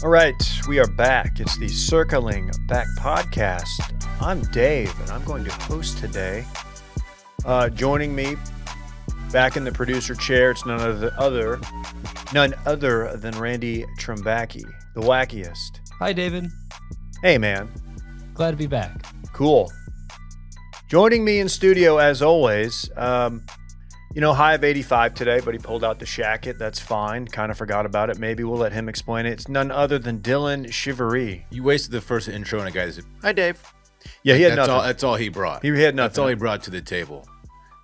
All right, we are back. It's the Circling Back podcast. I'm Dave, and I'm going to host today. Joining me back in the producer chair, it's none other than Randy Trumbacki, the wackiest. Hi, David. Hey, man. Glad to be back. Cool. Joining me in studio, as always, high of 85 today, but he pulled out the shacket. That's fine. Kind of forgot about it. Maybe we'll let him explain it. It's none other than Dillon Shivery. You wasted the first intro and a guy said, "Hi, Dave." Yeah, he had that's nothing. That's all he brought. He had nothing. That's all he brought to the table.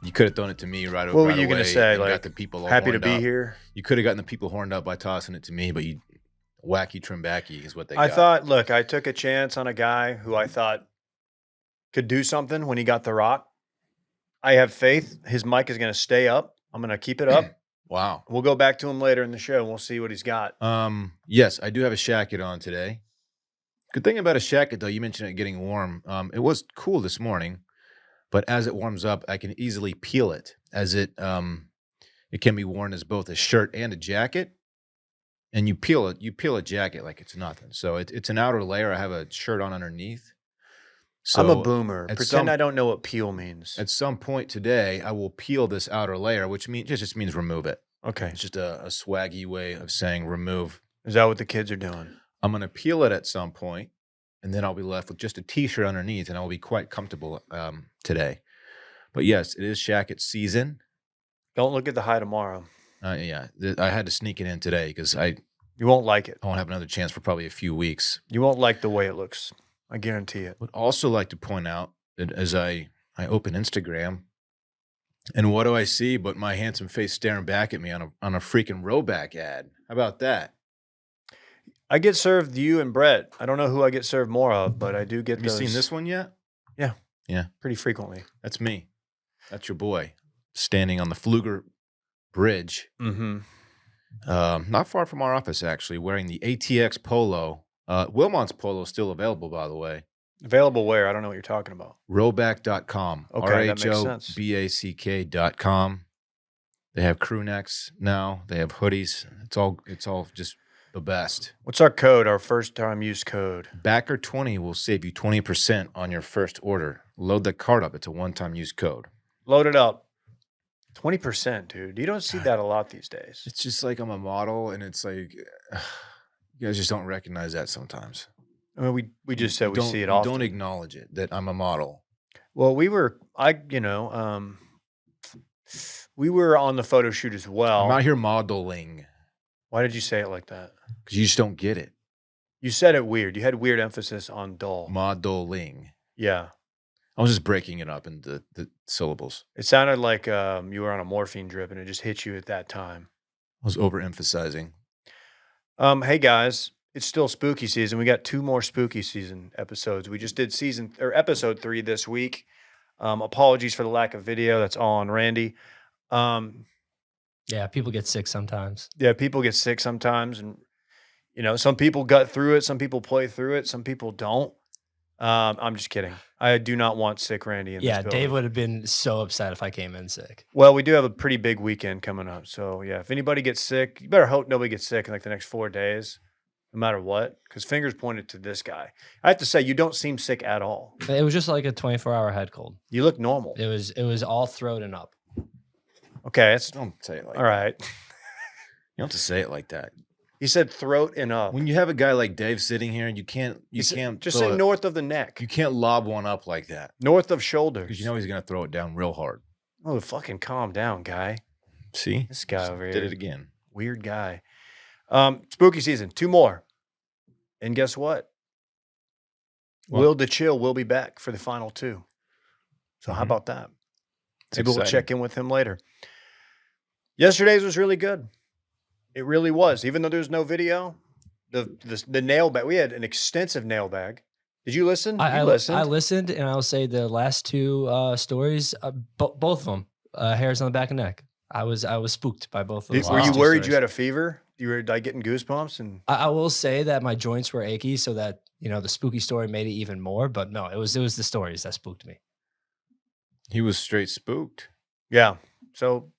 You could have thrown it to me right away. What were you going to say? And Like, got the people all happy to horned be up. here. You could have gotten the people horned up by tossing it to me, but you wacky Trimbacky is what they I got. thought, look, I took a chance on a guy who I thought could do something when he got the rock. I have faith. His mic is going to stay up. I'm going to keep it up. Wow. We'll go back to him later in the show and we'll see what he's got. Yes, I do have a shacket on today. Good thing about a shacket, though, you mentioned it getting warm. It was cool this morning, but as it warms up, I can easily peel it, as it can be worn as both a shirt and a jacket. And you peel a jacket like it's nothing. So it's an outer layer. I have a shirt on underneath. So I'm a boomer. Pretend I don't know what peel means. At some point today, I will peel this outer layer, which just means remove it. Okay. It's just a swaggy way of saying remove. Is that what the kids are doing? I'm going to peel it at some point, and then I'll be left with just a T-shirt underneath, and I will be quite comfortable today. But yes, it is shacket season. Don't look at the high tomorrow. I had to sneak it in today because You won't like it. I won't have another chance for probably a few weeks. You won't like the way it looks. I guarantee it. Would also like to point out that as I open Instagram, and what do I see but my handsome face staring back at me on a freaking Roback ad? How about that? I get served you and Brett. I don't know who I get served more of, but I do get Have you those seen this one yet? Yeah. Pretty frequently. That's me. That's your boy standing on the Fluger Bridge. Mm-hmm. Not far from our office, actually, wearing the ATX polo. Wilmont's polo is still available, by the way. Available where? I don't know what you're talking about. Roback.com. Okay, that makes sense. RHOBACK.com. They have crew necks now. They have hoodies. It's all just the best. What's our code? Our first time use code. Backer20 will save you 20% on your first order. Load the card up. It's a one-time use code. Load it up. 20%, dude. You don't see that a lot these days. It's just like I'm a model, and it's like you guys just don't recognize that sometimes. I mean, we just said we see it You often. don't acknowledge it, that I'm a model. Well, we were on the photo shoot as well. I'm out here modeling Why did you say it like that? because you just don't get it. You said it weird. You had weird emphasis on dull. Modeling. Yeah. I was just breaking it up into the syllables. It sounded like you were on a morphine drip and it just hit you at that time. I was overemphasizing. Hey guys, it's still spooky season. We got 2 more spooky season episodes. We just did episode 3 this week. Apologies for the lack of video. That's all on Randy. Yeah, people get sick sometimes. Yeah, people get sick sometimes, and some people gut through it, some people play through it, some people don't. I'm just kidding. I do not want sick Randy in this building. Dave would have been so upset if I came in sick. Well, we do have a pretty big weekend coming up. So, yeah, if anybody gets sick, you better hope nobody gets sick in like the next 4 days, no matter what, because fingers pointed to this guy. I have to say, you don't seem sick at all. It was just like a 24-hour head cold. You look normal. It was all throat and up. Okay, that's Don't say it like all that. right. You don't have to say it like that. He said throat and up. When you have a guy like Dave sitting here, you can't Just throw say north of the neck, You can't lob one up like that north of shoulders. because you know he's going to throw it down real hard. Oh, fucking calm down, guy. See? This guy over here. Did it again. Weird guy. Spooky season, 2 more. And guess what? What? Will the Chill will be back for the final 2. So how Mhm. about that? It's Maybe we'll exciting. check in with him later. Yesterday's was really good. It really was. Even though there's no video, the nail bag, we had an extensive nail bag. Did you listen? I listened. I listened, and I'll say the last 2 stories, both of them, hairs on the back of the neck. I was spooked by both of them. Were you worried you had a fever? You were like getting goosebumps? And I will say that my joints were achy, so that the spooky story made it even more. But no, it was the stories that spooked me. He was straight spooked. yeah. So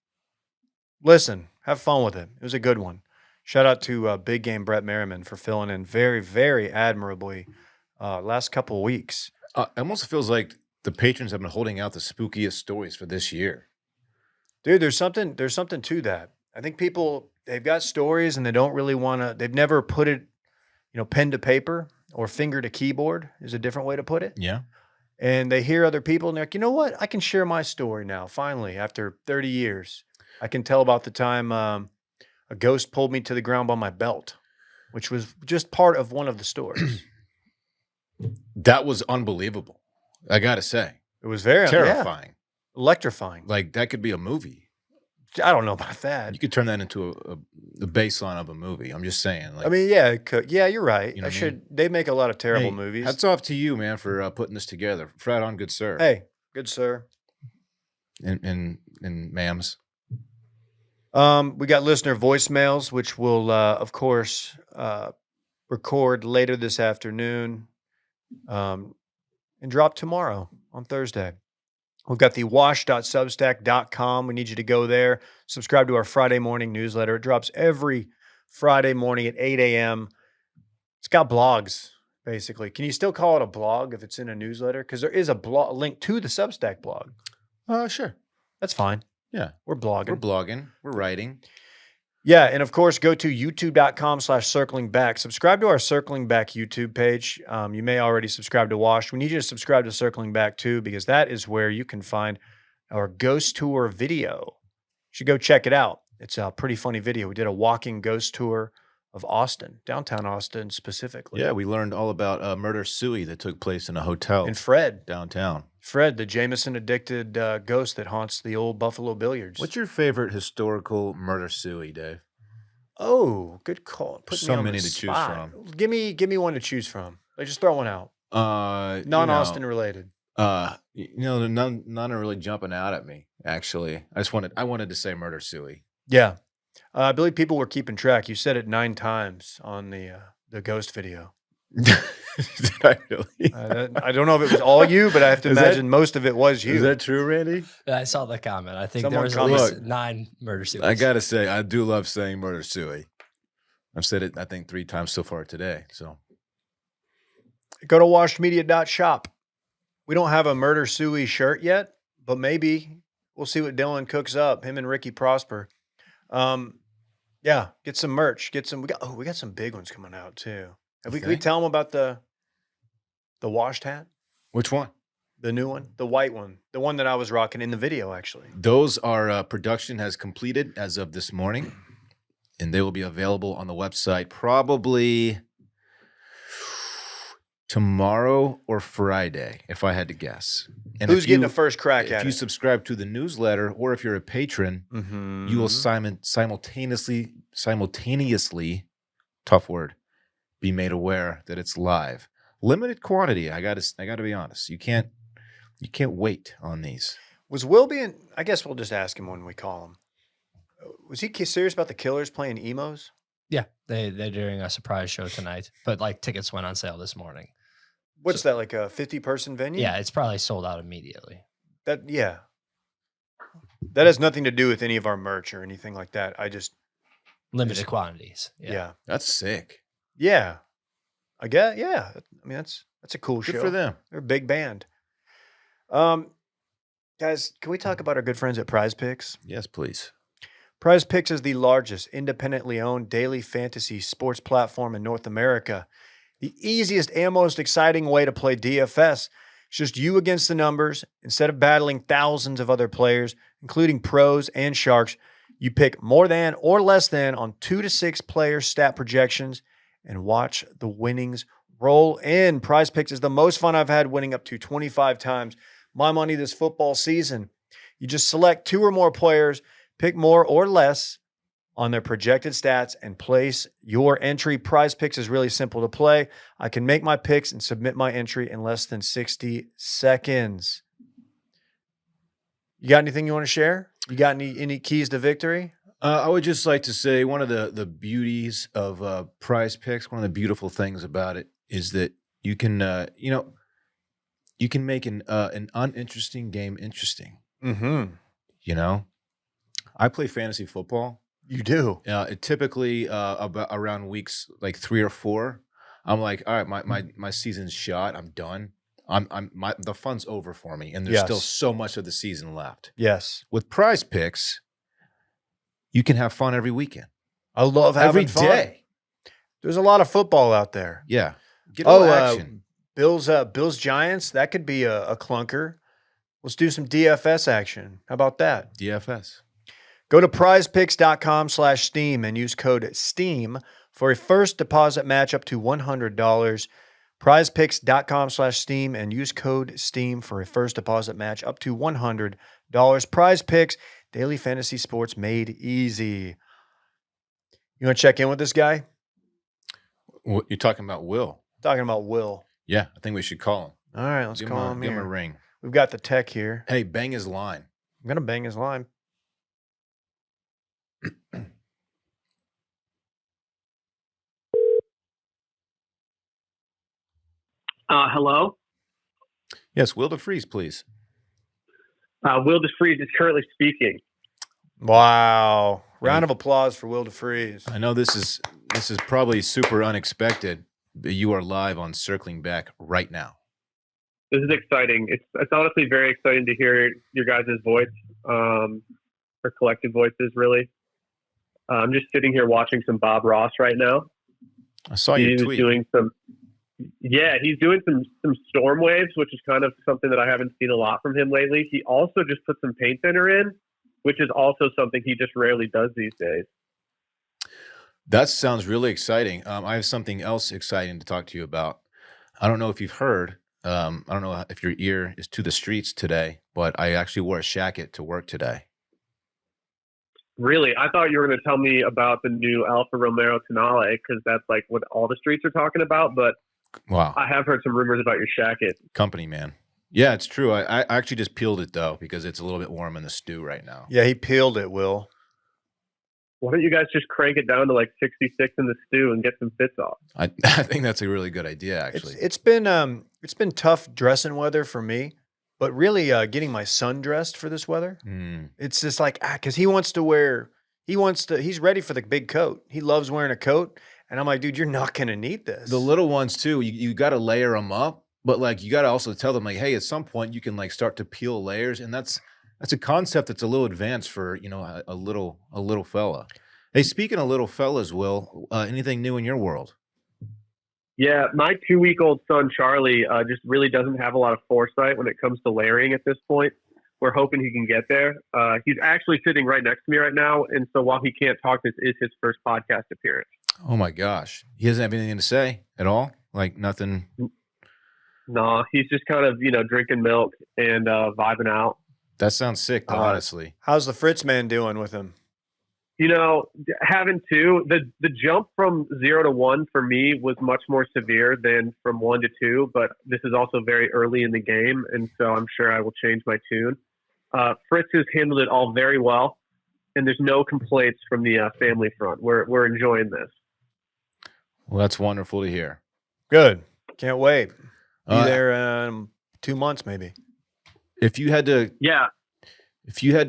listen, have fun with it. It was a good one. Shout out to Big Game Brett Merriman for filling in very, very admirably last couple of weeks. It almost feels like the patrons have been holding out the spookiest stories for this year. Dude, there's something to that. I think people, they've got stories and they don't really want to, they've never put it, pen to paper or finger to keyboard is a different way to put it. Yeah. And they hear other people and they're like, you know what? I can share my story now, finally, after 30 years. I can tell about the time a ghost pulled me to the ground by my belt, which was just part of one of the stories. That was unbelievable. I got to say. It was very terrifying. Electrifying. Like, that could be a movie. I don't know about that. You could turn that into the baseline of a movie. I'm just saying. Like, I mean, yeah, it could. Yeah, you're right. You know what I mean? They make a lot of terrible movies. Hats off to you, man, for putting this together. Frat on, good sir. Hey, good sir. And ma'ams. We got listener voicemails, which we'll, of course, record later this afternoon and drop tomorrow on Thursday. We've got the wash.substack.com. We need you to go there. Subscribe to our Friday morning newsletter. It drops every Friday morning at 8 a.m. It's got blogs, basically. Can you still call it a blog if it's in a newsletter? Because there is a link to the Substack blog. Sure. That's fine. Yeah. We're blogging. We're writing. Yeah, and of course, go to youtube.com/circlingback. Subscribe to our Circling Back YouTube page. You may already subscribe to Wash. We need you to subscribe to Circling Back too, because that is where you can find our ghost tour video. You should go check it out. It's a pretty funny video. We did a walking ghost tour of Austin, downtown Austin specifically. Yeah, we learned all about murder suey that took place in a hotel. And Fred. Downtown. Fred, the Jameson-addicted ghost that haunts the old Buffalo Billiards. What's your favorite historical murder suey, Dave? Oh, good call. Put so many to choose from. Give me one to choose from. Like, just throw one out. Non-Austin related. None are really jumping out at me. Actually, I wanted to say murder suey. Yeah, I believe people were keeping track. You said it 9 times on the ghost video. Did I really? I don't know if it was all you, but I have to imagine most of it was you. Is that true, Randy? I saw the comment. I think Someone there was at least 9 murder suites. I gotta say, I do love saying murder suey. I've said it, I think, 3 times so far today. So go to washedmedia.shop. We don't have a murder suey shirt yet, but maybe we'll see what Dillon cooks up. Him and Ricky Prosper. Yeah, get some merch. We got some big ones coming out too. Can we tell them about the washed hat? Which one? The new one, the white one, the one that I was rocking in the video, actually. Those are production has completed as of this morning, and they will be available on the website probably tomorrow or Friday, if I had to guess. And who's getting the first crack at it? If you subscribe to the newsletter, or if you're a patron, you will simultaneously, tough word, be made aware that it's live. Limited quantity. I gotta be honest. You can't wait on these. Was Will being? I guess we'll just ask him when we call him. Was he serious about the Killers playing emos? Yeah, they're doing a surprise show tonight, but like tickets went on sale this morning. What's that, like a 50-person venue? Yeah, it's probably sold out immediately. That has nothing to do with any of our merch or anything like that. Limited quantities. Yeah. That's sick. Yeah. I guess, yeah. I mean, that's a cool show. Good for them. They're a big band. Guys, can we talk about our good friends at Prize Picks? Yes, please. Prize Picks is the largest independently owned daily fantasy sports platform in North America. The easiest and most exciting way to play DFS. It's just you against the numbers. Instead of battling thousands of other players, including pros and sharks, you pick more than or less than on 2 to 6 player stat projections and watch the winnings roll in. Prize Picks is the most fun I've had, winning up to 25 times my money this football season. You just select 2 or more players, pick more or less on their projected stats, and place your entry. Prize Picks is really simple to play. I can make my picks and submit my entry in less than 60 seconds. You got anything you want to share? You got any keys to victory? I would just like to say one of the beauties of Prize Picks, one of the beautiful things about it is that you can you can make an uninteresting game interesting. Mm-hmm. I play fantasy football. You do. It typically about around weeks like 3 or 4, I'm like, all right, my season's shot. I'm done. The fun's over for me, and there's still Yes. so much of the season left. Yes. With Prize Picks, you can have fun every weekend, I love every having fun. day. There's a lot of football out there. Yeah, get a little action. Bills Giants, that could be a clunker. Let's do some DFS action. How about that? DFS. Go to prizepicks.com/steam and use code STEAM for a first deposit match up to $100. Prizepicks.com/steam and use code STEAM for a first deposit match up to $100. Prize Picks, daily fantasy sports made easy. You want to check in with this guy? You're talking about Will. Talking about Will. Yeah, I think we should call him. All right, let's call him Give him here. a ring. We've got the tech here. Hey, bang his line. I'm going to bang his line. Hello? Yes, Will deFries, please. Will deFries is currently speaking. Wow. Round of applause for Will deFries. I know this is probably super unexpected, but you are live on Circling Back right now. This is exciting. It's honestly very exciting to hear your guys' voice, or collective voices, really. I'm just sitting here watching some Bob Ross right now. I saw your tweet. He's doing some storm waves, which is kind of something that I haven't seen a lot from him lately. He also just put some paint thinner in, which is also something he just rarely does these days. That sounds really exciting. I have something else exciting to talk to you about. I don't know if you've heard. I don't know if your ear is to the streets today, but I actually wore a shacket to work today. Really? I thought you were going to tell me about the new Alfa Romeo Tonale, because that's like what all the streets are talking about, but wow, I have heard some rumors about your shacket. Company man. Yeah, it's true. I actually just peeled it, though, because it's a little bit warm in the stew right now. Yeah, he peeled it, Will. Why don't you guys just crank it down to like 66 in the stew and get some fits off? I think that's a really good idea, actually. It's been tough dressing weather for me, but really getting my son dressed for this weather. It's just like, because he's ready for the big coat. He loves wearing a coat. And I'm like, dude, you're not going to need this. The little ones, too, you got to layer them up. But, like, you got to also tell them, like, hey, at some point you can, like, start to peel layers. And that's a concept that's a little advanced for, a little fella. Hey, speaking of little fellas, Will, anything new in your world? Yeah, my 2-week-old son, Charlie, just really doesn't have a lot of foresight when it comes to layering at this point. We're hoping he can get there. He's actually sitting right next to me right now. And so while he can't talk, this is his first podcast appearance. Oh, my gosh. He doesn't have anything to say at all? Like nothing? No, he's just kind of, drinking milk and vibing out. That sounds sick, honestly. How's the Fritz man doing with him? Having two, the jump from 0 to 1 for me was much more severe than from 1 to 2, but this is also very early in the game, and so I'm sure I will change my tune. Fritz has handled it all very well, and there's no complaints from the family front. We're enjoying this. Well, that's wonderful to hear. Good. Can't wait. Be there in 2 months, maybe. If you had to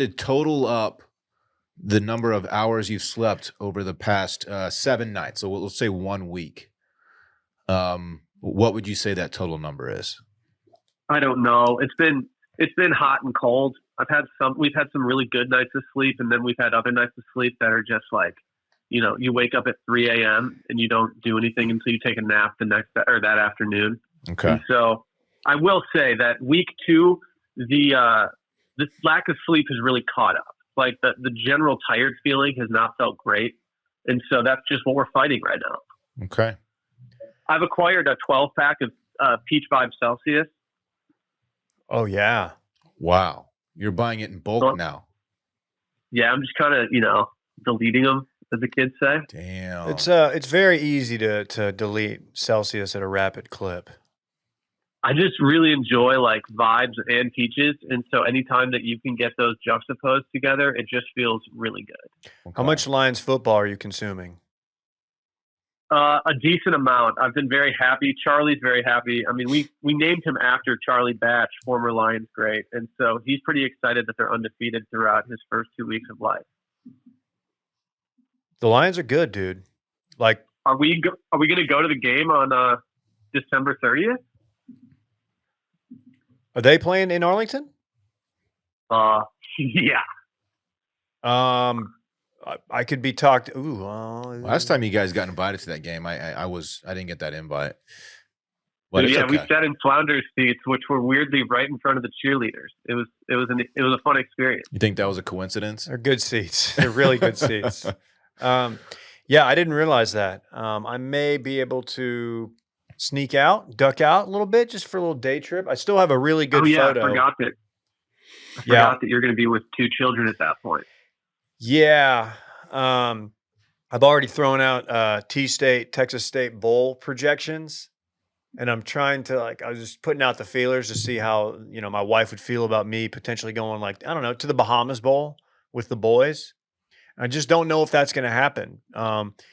total up the number of hours you've slept over the past 7 nights, so let's say 1 week, what would you say that total number is? I don't know. It's been hot and cold. We've had some really good nights of sleep, and then we've had other nights of sleep that are just like, you wake up at 3 a.m. and you don't do anything until you take a nap that afternoon. Okay. And so I will say that week 2, the lack of sleep has really caught up. Like the general tired feeling has not felt great. And so that's just what we're fighting right now. Okay. I've acquired a 12-pack of Peach Vibe Celsius. Oh, yeah. Wow. You're buying it in bulk now. Yeah, I'm just kind of, deleting them, as the kids say. Damn. It's very easy to delete Celsius at a rapid clip. I just really enjoy like vibes and peaches. And so anytime that you can get those juxtaposed together, it just feels really good. Okay. How much Lions football are you consuming? A decent amount. I've been very happy. Charlie's very happy. I mean, we named him after Charlie Batch, former Lions great. And so he's pretty excited that they're undefeated throughout his first 2 weeks of life. The Lions are good, dude. Like, Are we going to go to the game on December 30th? are they playing in Arlington? Yeah. I could be talked. Ooh, Last time you guys got invited to that game, I didn't get that invite. But Dude, it's yeah, okay. we sat in Flounders seats, which were weirdly right in front of the cheerleaders. It was a fun experience. You think that was a coincidence? they're good seats. They're really good seats. Yeah, I didn't realize that. I may be able to duck out a little bit just for a little day trip. I still have a really good photo. I forgot that you're going to be with 2 children at that point. Yeah. I've already thrown out T-State, Texas State Bowl projections. And I'm trying to I was just putting out the feelers to see how, my wife would feel about me potentially going I don't know, to the Bahamas Bowl with the boys. I just don't know if that's going to happen.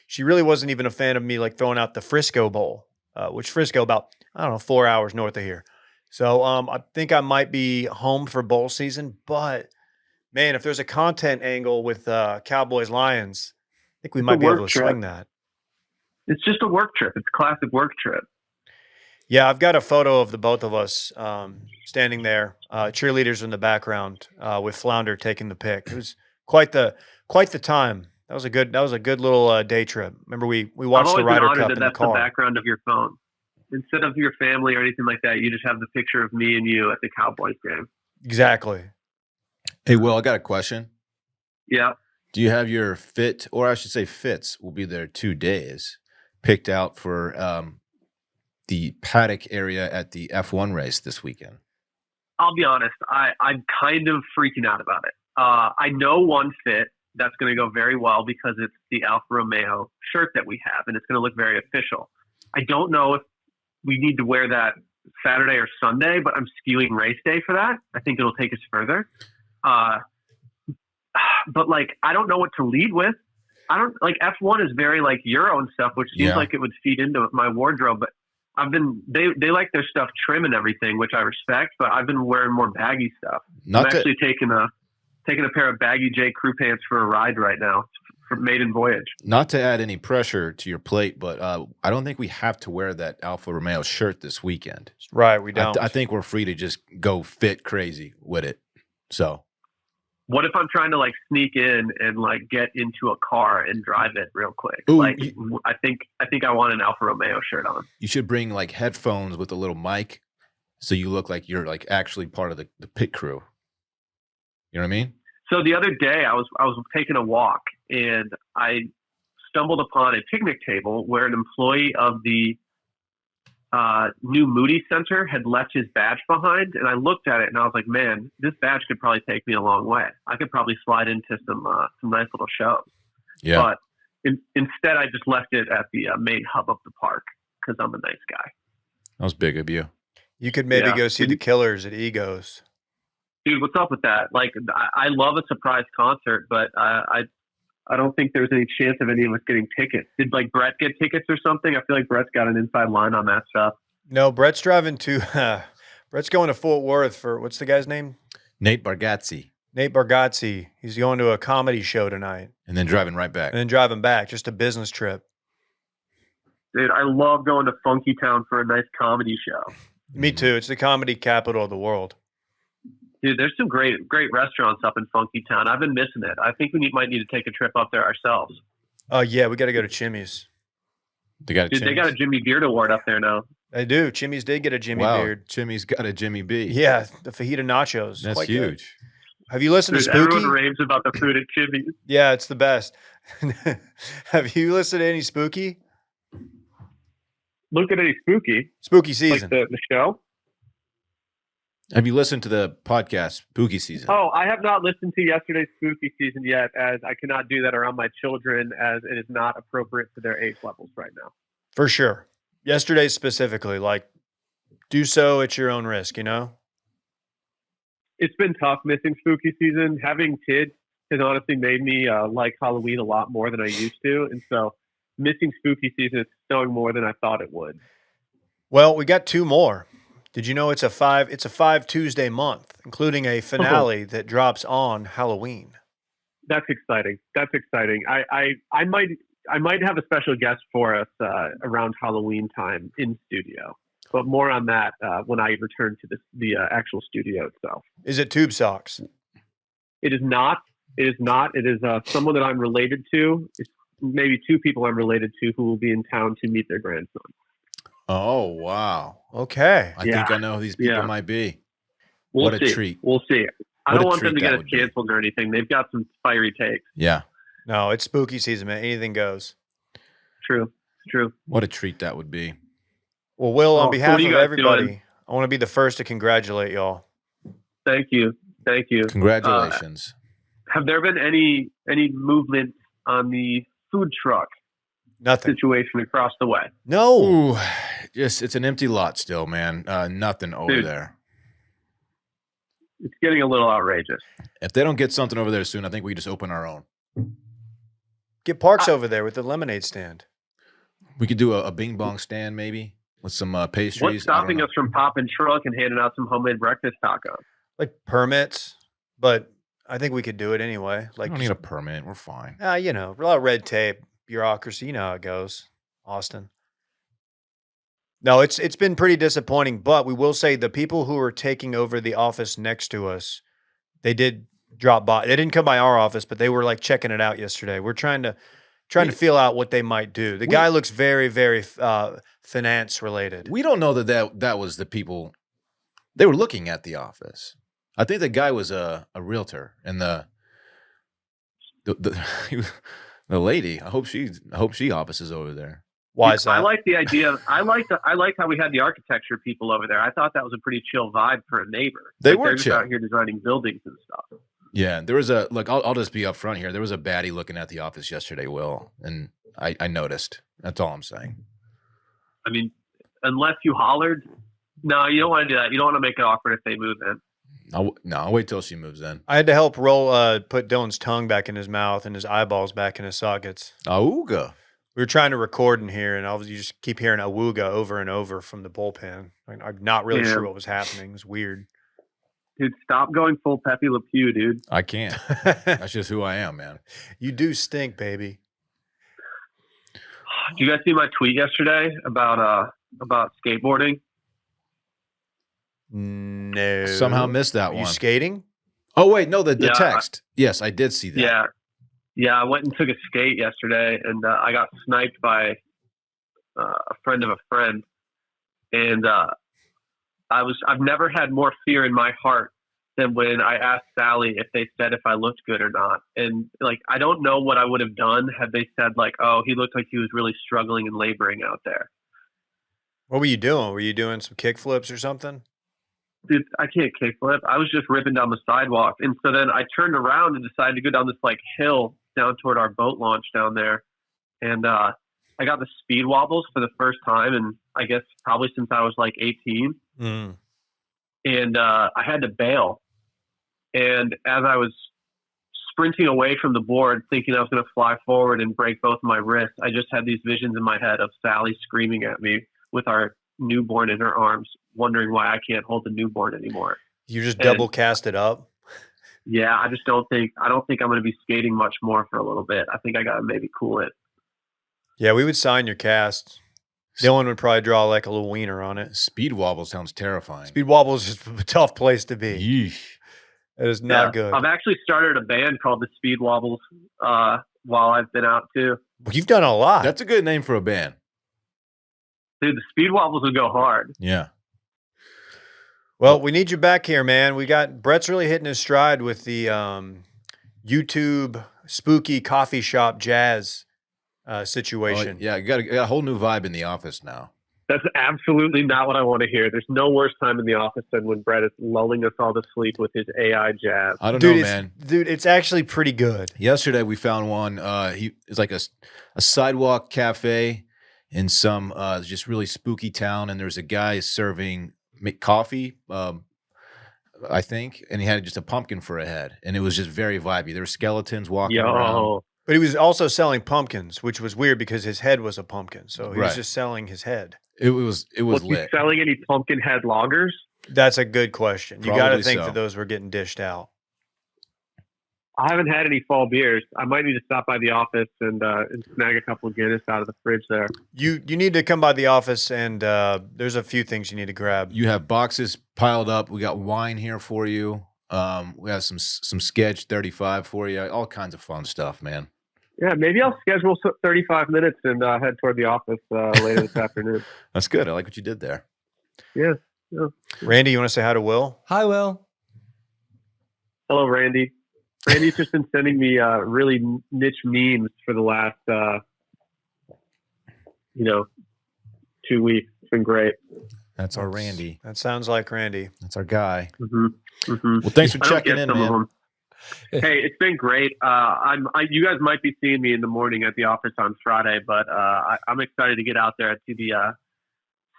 She really wasn't even a fan of me throwing out the Frisco Bowl, which Frisco about, I don't know, 4 hours north of here. So I think I might be home for bowl season, but man, if there's a content angle with Cowboys Lions, I think we might be able to swing that. It's just a work trip. It's a classic work trip. Yeah, I've got a photo of the both of us standing there, cheerleaders in the background, with Flounder taking the pic. It was quite the time. That was a good little day trip. Remember we watched the Ryder Cup in the car. That's the background of your phone. Instead of your family or anything like that, you just have the picture of me and you at the Cowboys game. Exactly. Hey, Will, I got a question. Yeah. Do you have your fit, or I should say fits, will be there 2 days, picked out for the paddock area at the F1 race this weekend? I'll be honest. I'm kind of freaking out about it. I know one fit that's going to go very well because it's the Alfa Romeo shirt that we have, and it's going to look very official. I don't know if we need to wear that Saturday or Sunday, but I'm skewing race day for that. I think it'll take us further. But I don't know what to lead with. I don't F1 is very Euro and stuff, which seems like it would feed into my wardrobe, but they like their stuff trim and everything, which I respect, but I've been wearing more baggy stuff. I'm actually taking a pair of baggy J Crew pants for a ride right now for maiden voyage. Not to add any pressure to your plate, but I don't think we have to wear that Alfa Romeo shirt this weekend. Right, we don't. I think we're free to just go fit crazy with it. So what if I'm trying to sneak in and get into a car and drive it real quick? Ooh, I think I want an Alfa Romeo shirt on. You should bring headphones with a little mic, so you look like you're actually part of the pit crew. You know what I mean? So the other day I was taking a walk and I stumbled upon a picnic table where an employee of the new Moody Center had left his badge behind, and I looked at it and I was like, man, this badge could probably take me a long way. I could probably slide into some nice little shows. Yeah. But instead, I just left it at the main hub of the park because I'm a nice guy. That was big of you. You could maybe go see the Killers at Egos. Dude, what's up with that? I love a surprise concert, but I don't think there's any chance of any of us getting tickets. Did Brett get tickets or something? I feel like Brett's got an inside line on that stuff. No, Brett's driving to Brett's going to Fort Worth for what's the guy's name? Nate Bargatze. Nate Bargatze. He's going to a comedy show tonight. And then driving right back. And then driving back, just a business trip. Dude, I love going to Funky Town for a nice comedy show. Me too. It's the comedy capital of the world. Dude, there's some great restaurants up in Funky Town. I've been missing it. I think we might need to take a trip up there ourselves. Oh, yeah. We got to go to Chimmy's. They got a Jimmy Beard Award up there now. They do. Chimmy's did get a Jimmy Beard. Chimmy's got a Jimmy B. Yeah, the fajita nachos. That's quite huge. Good. Have you listened to Spooky? Everyone raves about the food at Chimmy's. Yeah, it's the best. Have you listened to any Spooky? Look at any Spooky. Spooky season. The show? Have you listened to the podcast Spooky Season? Oh, I have not listened to yesterday's Spooky Season yet, as I cannot do that around my children, as it is not appropriate to their age levels right now. For sure. Yesterday's specifically, do so at your own risk, It's been tough missing Spooky Season. Having kids has honestly made me like Halloween a lot more than I used to, and so missing Spooky Season is snowing more than I thought it would. Well, we got 2 more. Did you know it's a 5 Tuesday month, including a finale that drops on Halloween? That's exciting. That's exciting. I might have a special guest for us around Halloween time in studio, but more on that when I return to the actual studio itself. Is it Tube Socks? It is not. It is not. It is someone that I'm related to. It's maybe two people I'm related to who will be in town to meet their grandson. Oh, wow. Okay. I think I know who these people might be. We'll What see. a treat. We'll see. I What don't a want them to treat get that us would be. canceled or anything. They've got some fiery takes. Yeah. No, it's spooky season, man. Anything goes. True. True. What a treat that would be. Well, Will, on So behalf what are you of guys everybody, doing? I want to be the first to congratulate y'all. Thank you. Thank you. Congratulations. Have there been any movement on the food truck Nothing. situation across the way? No. Ooh, just it's an empty lot still, man. Nothing over Dude. there. It's getting a little outrageous. If they don't get something over there soon, I think we just open our own. Get Parks over there with the lemonade stand. We could do a bing bong stand maybe with some pastries. What's stopping us from popping truck and handing out some homemade breakfast tacos? Like permits, but I think we could do it anyway. I Like, don't need a permit. We're fine. you know, a lot of red tape, bureaucracy. You know how it goes, Austin. No, it's been pretty disappointing, but we will say the people who are taking over the office next to us, they did drop by. They didn't come by our office, but they were like checking it out yesterday. We're trying to feel out what they might do. The guy looks very, very finance related. We don't know that was the people. They were looking at the office. I think the guy was a realtor, and the lady. I hope she offices over there. Why is that? I like the idea. I liked how we had the architecture people over there. I thought that was a pretty chill vibe for a neighbor. They're just chill out here designing buildings and stuff. Yeah, there was a look. I'll just be up front here. There was a baddie looking at the office yesterday, Will, and I noticed. That's all I'm saying. I mean, unless you hollered, no, you don't want to do that. You don't want to make it awkward if they move in. I'll wait till she moves in. I had to help put Dylan's tongue back in his mouth and his eyeballs back in his sockets. Auga. We were trying to record in here, and you just keep hearing awooga over and over from the bullpen. I'm not really sure what was happening. It was weird. Dude, stop going full Pepe Le Pew, dude. I can't. That's just who I am, man. You do stink, baby. Did you guys see my tweet yesterday about skateboarding? No. Somehow missed that Are one. you skating? Oh wait, no, the text. Yes, I did see that. Yeah. I went and took a skate yesterday, and I got sniped by a friend of a friend, and I've never had more fear in my heart than when I asked Sally if they said if I looked good or not. And like, I don't know what I would have done had they said like, oh, he looked like he was really struggling and laboring out there. What were you doing? Were you doing some kick flips or something? Dude, I can't kickflip. I was just ripping down the sidewalk. And so then I turned around and decided to go down this like hill down toward our boat launch down there. And I got the speed wobbles for the first time. And I guess probably since I was like 18. Mm. And I had to bail. And as I was sprinting away from the board, thinking I was going to fly forward and break both my wrists, I just had these visions in my head of Sally screaming at me with our newborn in her arms, wondering why I can't hold the newborn anymore. You just double cast it up? Yeah, I don't think I'm going to be skating much more for a little bit. I think I got to maybe cool it. Yeah, we would sign your cast. Dylan would probably draw like a little wiener on it. Speed wobble sounds terrifying. Speed wobble is just a tough place to be. Yeesh. It is not good. I've actually started a band called the Speed Wobbles while I've been out too. Well, you've done a lot. That's a good name for a band. Dude, the Speed Wobbles would go hard. Yeah. Well, we need you back here, man. Brett's really hitting his stride with the YouTube spooky coffee shop jazz situation. Yeah, you got a whole new vibe in the office now. That's absolutely not what I want to hear. There's no worse time in the office than when Brett is lulling us all to sleep with his AI jazz. I don't know, man. Dude, it's actually pretty good. Yesterday we found one. It's like a sidewalk cafe in some just really spooky town, and there's a guy serving coffee, I think, and he had just a pumpkin for a head, and it was just very vibey. There were skeletons walking around. But he was also selling pumpkins, which was weird because his head was a pumpkin, so he was Right. just selling his head. It was Was lit. he selling any pumpkin head loggers? That's a good question. You got to Probably think so. that those were getting dished out. I haven't had any fall beers. I might need to stop by the office and snag a couple of Guinness out of the fridge there. You need to come by the office, and there's a few things you need to grab. You have boxes piled up. We got wine here for you. We have some Sketch 35 for you. All kinds of fun stuff, man. Yeah, maybe I'll schedule 35 minutes and head toward the office later this afternoon. That's good. I like what you did there. Yeah. Randy, you want to say hi to Will? Hi, Will. Hello, Randy. Randy's just been sending me really niche memes for the last, 2 weeks. It's been great. That's our Randy. That sounds like Randy. That's our guy. Mm-hmm. Mm-hmm. Well, thanks for I don't checking get in, some of man. them. Hey, it's been great. You guys might be seeing me in the morning at the office on Friday, but I'm excited to get out there to the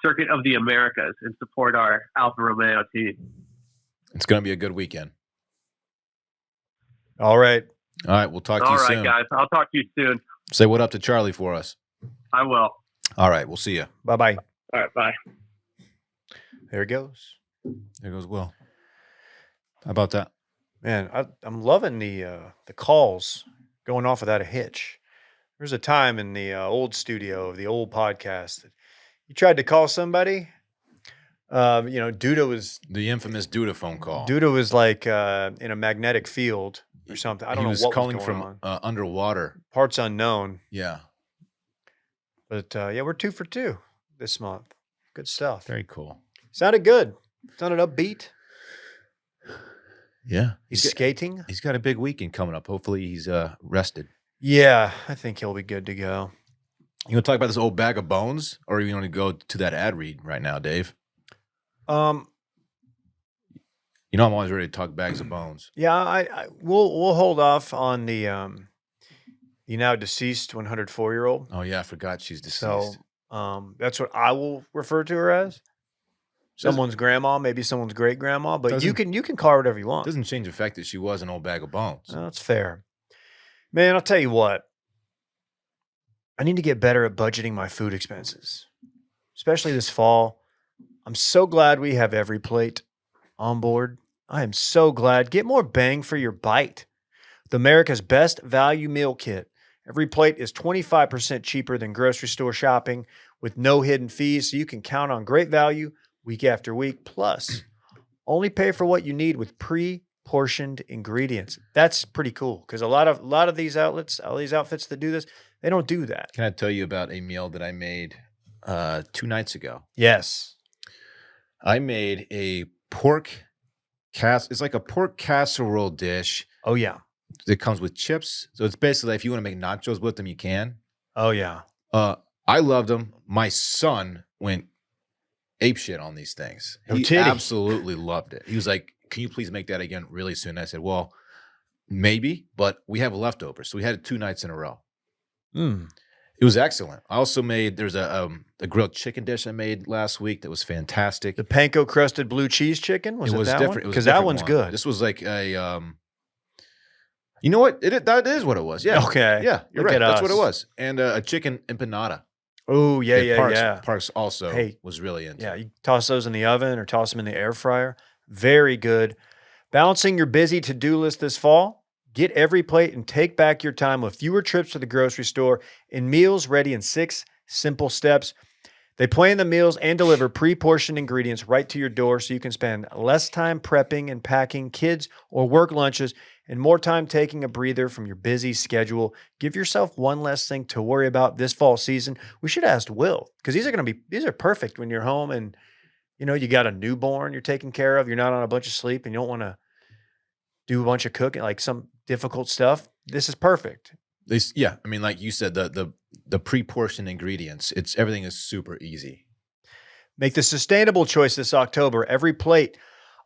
Circuit of the Americas and support our Alfa Romeo team. It's going to be a good weekend. All right. All right. We'll talk to All you right, soon. guys. I'll talk to you soon. Say what up to Charlie for us. I will. All right. We'll see you. Bye-bye. All right, bye. There it goes. There goes Will. How about that? Man, I'm loving the calls going off without a hitch. There's a time in the old studio of the old podcast that you tried to call somebody. Duda was The infamous Duda phone call. Duda was like in a magnetic field or something. I don't he know was what calling was going from on. underwater. Parts unknown. Yeah. But we're 2 for 2 this month. Good stuff. Very cool. Sounded good. Sounded upbeat. Yeah. He's skating. He's got a big weekend coming up. Hopefully he's rested. Yeah, I think he'll be good to go. You want to talk about this old bag of bones, or you want to go to that ad read right now, Dave? Um, You know I'm always ready to talk bags of bones. yeah, we'll hold off on the now deceased 104-year-old. Oh yeah, I forgot she's deceased. So that's what I will refer to her as. Someone's grandma, maybe someone's great grandma, but you can call her whatever you want. Doesn't change the fact that she was an old bag of bones. No, that's fair. Man, I'll tell you what. I need to get better at budgeting my food expenses, especially this fall. I'm so glad we have Every Plate on board. I am so glad. Get more bang for your bite. With America's best value meal kit, Every Plate is 25% cheaper than grocery store shopping with no hidden fees, so you can count on great value week after week. Plus, only pay for what you need with pre-portioned ingredients. That's pretty cool because a lot of these outlets, all these outfits that do this, they don't do that. Can I tell you about a meal that I made 2 nights ago? Yes. I made a it's like a pork casserole dish. Oh, yeah. It comes with chips. So it's basically if you want to make nachos with them, you can. Oh, yeah. I loved them. My son went apeshit on these things. No He titty. absolutely loved it. He was like, can you please make that again really soon? I said, well, maybe, but we have leftovers. So we had it 2 nights in a row. Mm. It was excellent. I also there's a grilled chicken dish I made last week that was fantastic. The panko crusted blue cheese chicken? Was it that different. one? It was Because a that different one's one. good. This was like a, you know what? That is what it was. Yeah. Okay. Yeah, you're Look right. at That's us. what it was. And a chicken empanada. Oh, yeah, that Parks also Hey, was really into. Yeah, you toss those in the oven or toss them in the air fryer. Very good. Balancing your busy to-do list this fall? Get Every Plate and take back your time with fewer trips to the grocery store and meals ready in 6 simple steps. They plan the meals and deliver pre-portioned ingredients right to your door so you can spend less time prepping and packing kids or work lunches and more time taking a breather from your busy schedule. Give yourself one less thing to worry about this fall season. We should ask Will because these are perfect when you're home and you got a newborn you're taking care of. You're not on a bunch of sleep and you don't want to do a bunch of cooking, like some difficult stuff. This is perfect. I mean, like you said, the pre-portioned ingredients, everything is super easy. Make the sustainable choice this October. Every Plate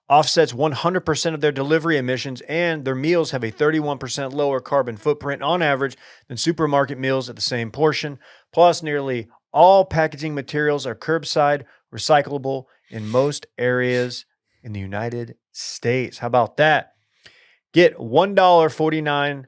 offsets 100% of their delivery emissions, and their meals have a 31% lower carbon footprint on average than supermarket meals at the same portion. Plus, nearly all packaging materials are curbside recyclable in most areas in the United States. How about that? Get $1.49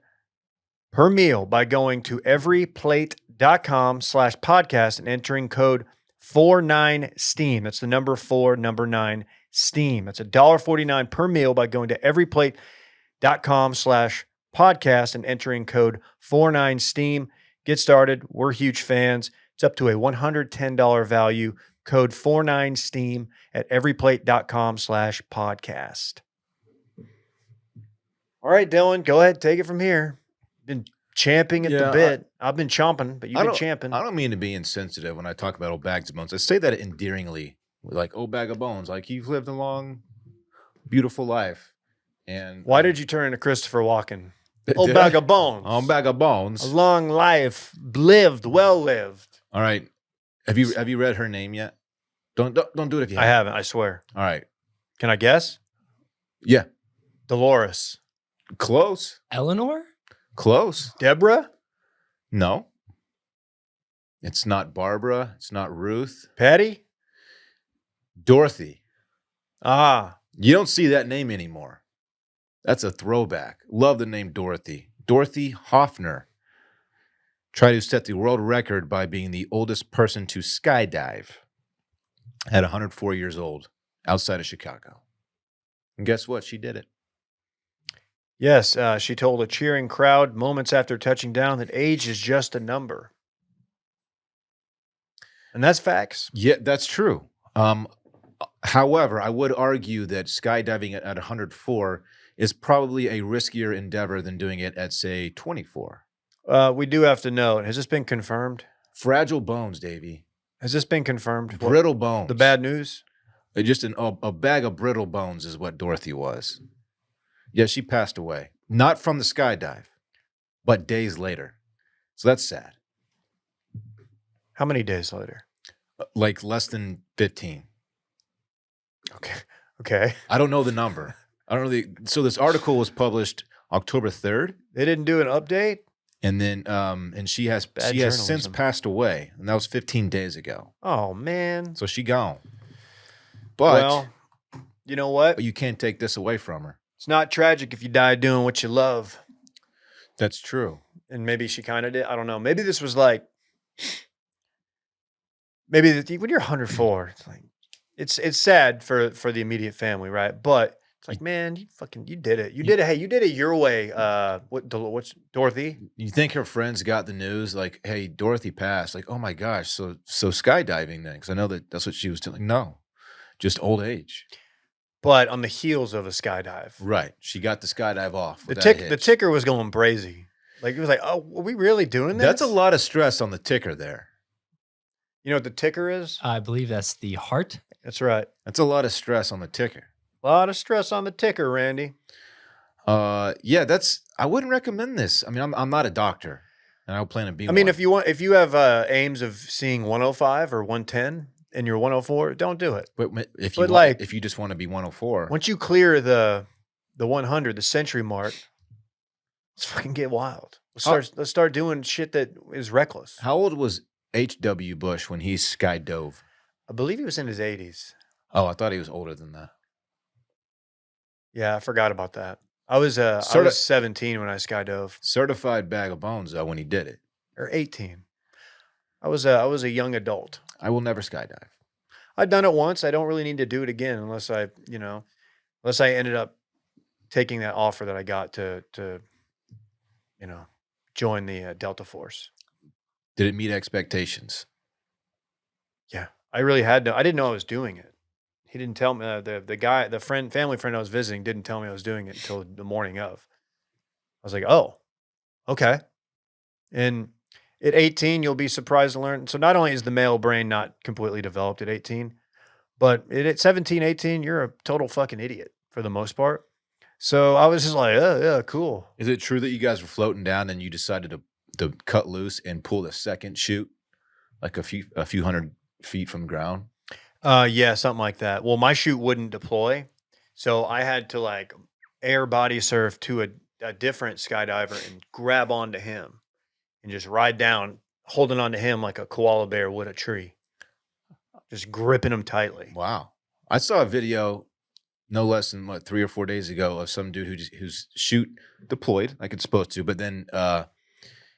per meal by going to everyplate.com/podcast and entering code 49STEAM. That's the number 4, number 9, STEAM. That's $1.49 per meal by going to everyplate.com/podcast. podcast and entering code 49STEAM. Get started. We're huge fans. It's up to a $110 value. Code 49STEAM at everyplate.com/podcast. All right, Dylan, go ahead. Take it from here. Been champing at the bit. I've been chomping, but you've been champing. I don't mean to be insensitive when I talk about old bags of bones. I say that endearingly, like old bag of bones. Like you've lived a long, beautiful life. And why did you turn into Christopher Walken? Old bag of bones. Old bag of bones. A long life lived, well lived. All right. Have you read her name yet? Don't do it if you haven't. I haven't, I swear. All right. Can I guess? Yeah. Dolores. Close. Eleanor? Close. Deborah? No. It's not Barbara. It's not Ruth. Patty? Dorothy. Ah. You don't see that name anymore. That's a throwback. Love the name Dorothy. Dorothy Hoffner tried to set the world record by being the oldest person to skydive at 104 years old outside of Chicago. And guess what? She did it. Yes, she told a cheering crowd moments after touching down that age is just a number. And that's facts. Yeah, that's true. However, I would argue that skydiving at 104 is probably a riskier endeavor than doing it at, say, 24. We do have to note, has this been confirmed? Fragile bones, Davey. Has this been confirmed? Brittle bones. The bad news? Just a bag of brittle bones is what Dorothy was. Yeah, she passed away. Not from the skydive, but days later. So that's sad. How many days later? Like less than 15. Okay. I don't know the number. I don't know so this article was published October 3rd. They didn't do an update? And then and she has since passed away. And that was 15 days ago. Oh man. So she gone. But well, you know what? But you can't take this away from her. It's not tragic if you die doing what you love. That's true. And maybe she kind of did. I don't know. Maybe this was like, when you're 104, it's like, it's sad for the immediate family, right? But it's like, man, you did it. You did it. Hey, you did it your way. What's Dorothy? You think her friends got the news like, hey, Dorothy passed? Like, oh my gosh, so skydiving then? Because I know that's what she was telling. No, just old age. But on the heels of a skydive. Right. She got the skydive off. The ticker was going brazy. Like, it was like, oh, are we really doing this? That's a lot of stress on the ticker there. You know what the ticker is? I believe that's the heart. That's right. That's a lot of stress on the ticker. A lot of stress on the ticker, Randy. Yeah, I wouldn't recommend this. I mean, I'm not a doctor, and I don't plan to be. I mean, if you have aims of seeing 105 or 110 and you're 104, don't do it. But if you just want to be 104, once you clear the 100, the century mark, let's fucking get wild. Let's start doing shit that is reckless. How old was H.W. Bush when he skydove? I believe he was in his 80s. Oh, I thought he was older than that. Yeah, I forgot about that. I was 17 when I skydove. Certified bag of bones though when he did it. Or 18. I was a young adult. I will never skydive. I'd done it once. I don't really need to do it again unless I ended up taking that offer that I got to join the Delta Force. Did it meet expectations? Yeah, I really had to. I didn't know I was doing it. He didn't tell me. The family friend I was visiting didn't tell me I was doing it until the morning of. I was like, oh, okay. And at 18, you'll be surprised to learn. So not only is the male brain not completely developed at 18, but at 17, 18, you're a total fucking idiot for the most part. So I was just like, oh, yeah, cool. Is it true that you guys were floating down and you decided to cut loose and pull the second chute, like a few hundred feet from the ground? Yeah, something like that. Well, my chute wouldn't deploy, so I had to like air body surf to a different skydiver and grab onto him and just ride down, holding onto him like a koala bear would a tree, just gripping him tightly. Wow. I saw a video no less than 3 or 4 days ago of some dude whose chute deployed like it's supposed to, but then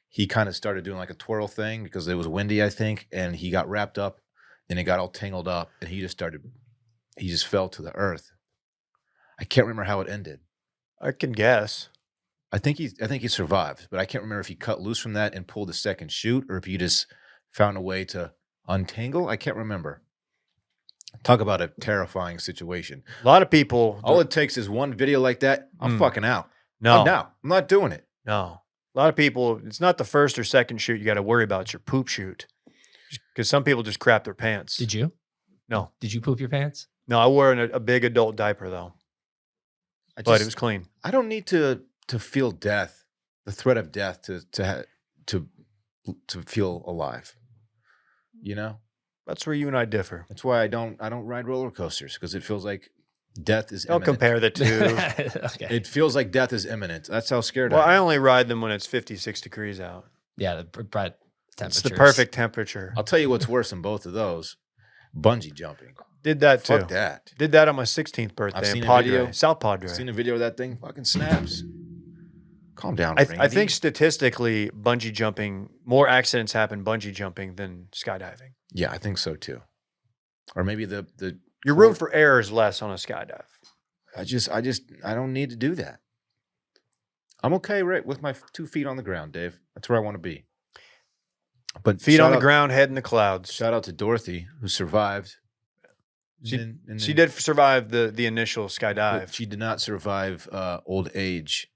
he kind of started doing like a twirl thing because it was windy, I think, and he got wrapped up and it got all tangled up and he just fell to the earth. I can't remember how it ended. I can guess. I think he survived, but I can't remember if he cut loose from that and pulled a second chute, or if he just found a way to untangle. I can't remember. Talk about a terrifying situation. A lot of people. All it takes is one video like that. I'm fucking out. No, I'm out. I'm not doing it. no. A lot of people. It's not the first or second shoot you got to worry about. It's your poop shoot. Because some people just crap their pants. Did you? No. Did you poop your pants? No, I wore a big adult diaper though, but it was clean. I don't need to feel death, the threat of death, to feel alive. You know, That's where you and I differ. that's why I don't ride roller coasters, because it feels like death is Don't imminent. compare the two. Okay. It feels like death is imminent. That's how scared Well, I I am. only ride them when it's 56 degrees out. Yeah, the bright It's temperature. the perfect temperature. I'll tell you what's worse than both of those: bungee jumping. Did that too. Fuck that. Did that on my 16th birthday I've in seen a Padre, video. South Padre. Seen a video of that thing? Fucking snaps. Calm down. I Randy. think statistically, bungee jumping, more accidents happen bungee jumping than skydiving. Yeah, I think so too. Or maybe the Your room for error is less on a skydive. I don't need to do that. I'm okay right with my 2 feet on the ground, Dave. That's where I want to be. But Feet shout on the out- ground, head in the clouds. Shout out to Dorothy, who survived. She- And then- She did survive the initial but skydive. she did not survive old age.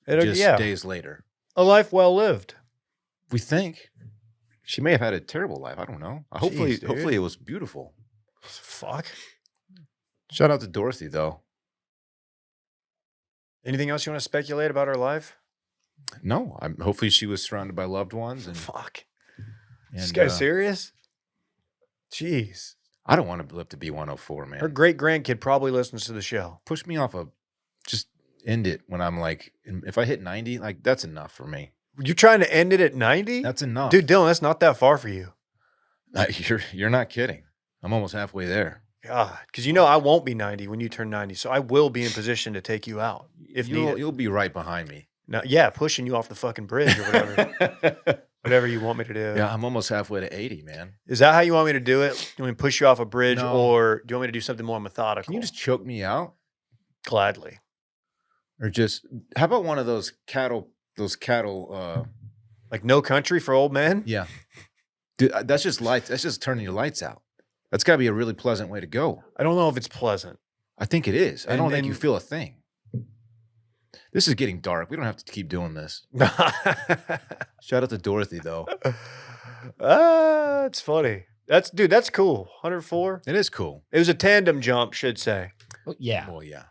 It- Just yeah, days later. a life well lived. We think she may have had a terrible life. I don't know. Hopefully, Jeez, dude. hopefully it was beautiful. Fuck. Shout out to Dorothy, though. Anything else you want to speculate about her life? No, hopefully she was surrounded by loved ones. And, Fuck. and This guy's serious? Jeez. I don't want to live to be 104, man. Her great grandkid probably listens to the show. Push me off just end it when I'm like, if I hit 90, like that's enough for me. You're trying to end it at 90? That's enough. Dude, Dillon, that's not that far for you. You're not kidding. I'm almost halfway there. God, because you know I won't be 90 when you turn 90, so I will be in position to take you out if needed. You'll be right behind me. No, yeah, pushing you off the fucking bridge or whatever, whatever you want me to do. Yeah, I'm almost halfway to 80, man. Is that how you want me to do it? You want me to push you off a bridge, No. or do you want me to do something more methodical? Can you just choke me out? Gladly. Or just, how about one of those cattle, Like No Country for Old Men? yeah. Dude, that's just lights. That's just turning your lights out. That's got to be a really pleasant way to go. I don't know if it's pleasant. I think it is. I And- don't think you and- feel a thing. This is getting dark. We don't have to keep doing this. Shout out to Dorothy, though. It's funny. That's cool. 104. It is cool. It was a tandem jump, should say. Well, yeah. Well, yeah.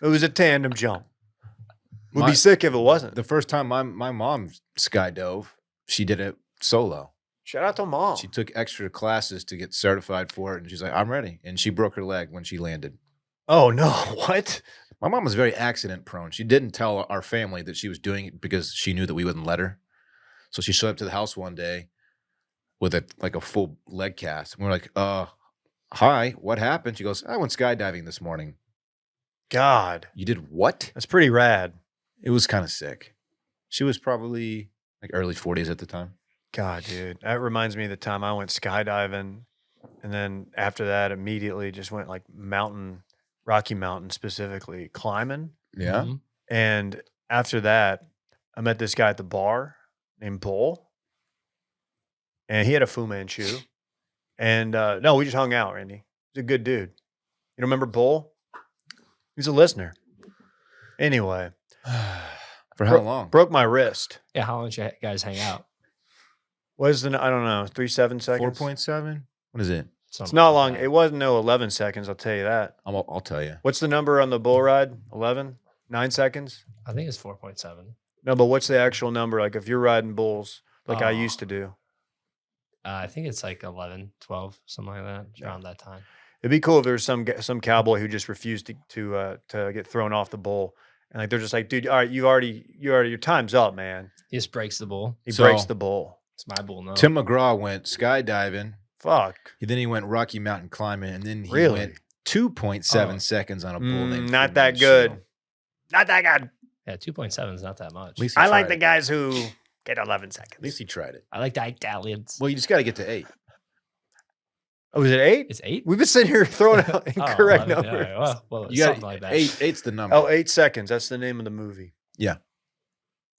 It was a tandem jump. Would My- be sick if it wasn't. The first time my mom skydove, she did it solo. Shout out to mom. She took extra classes to get certified for it, and she's like, "I'm ready." And she broke her leg when she landed. Oh no! What? My mom was very accident prone. She didn't tell our family that she was doing it because she knew that we wouldn't let her. So she showed up to the house one day with a full leg cast. And we're like, hi, what happened? She goes, I went skydiving this morning. God, You did what? that's pretty rad. It was kind of sick. She was probably like early 40s at the time. God, dude, that reminds me of the time I went skydiving, and then after that, immediately just went like Rocky Mountain specifically, climbing. Yeah. Mhm. And after that, I met this guy at the bar named Bull, and he had a Fu Manchu. And no, we just hung out, Randy. He's a good dude. You remember Bull? He's a listener. Anyway, For how long? broke my wrist. Yeah, how long did you guys hang out? What is the, I don't know, 3-7 seconds? 4.7? What is it? It's not long. It wasn't no 11 seconds, I'll tell you that. I'll tell you. What's the number on the bull ride? 11? 9 seconds? I think it's 4.7. No, but what's the actual number? Like if you're riding bulls, like I Oh. used to do. I think it's like 11, 12, something like that, around that time. It'd be cool if there was some cowboy who just refused to get thrown off the bull, and like they're just like, dude, all right, your time's up, man. He just breaks the bull. He So- breaks the bull. It's my bull now. Tim McGraw went skydiving. Fuck. Then he went Rocky Mountain climbing, and then he Really? went 2.7 Oh. seconds on a bull named Not Fu that Manchu. good. Not that good. Yeah, 2.7 is not that much. At least he I like tried the it. guys who get 11 At seconds. least he tried it. I like the Italians. Well, you just got to get to 8. Oh, was it 8? It's 8? We've been sitting here throwing out Oh, incorrect 11, numbers. yeah, well, You got something like that. 8. 8's the number. Oh, 8 seconds. That's the name of the movie. Yeah.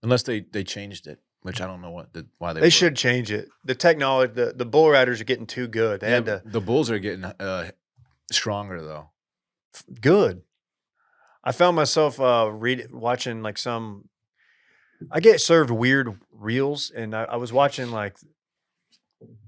Unless they changed it, which I don't know why They should change it. The technology, the bull riders are getting too good. They had to The bulls are getting stronger though. good. I found myself watching like some. I get served weird reels, and I was watching like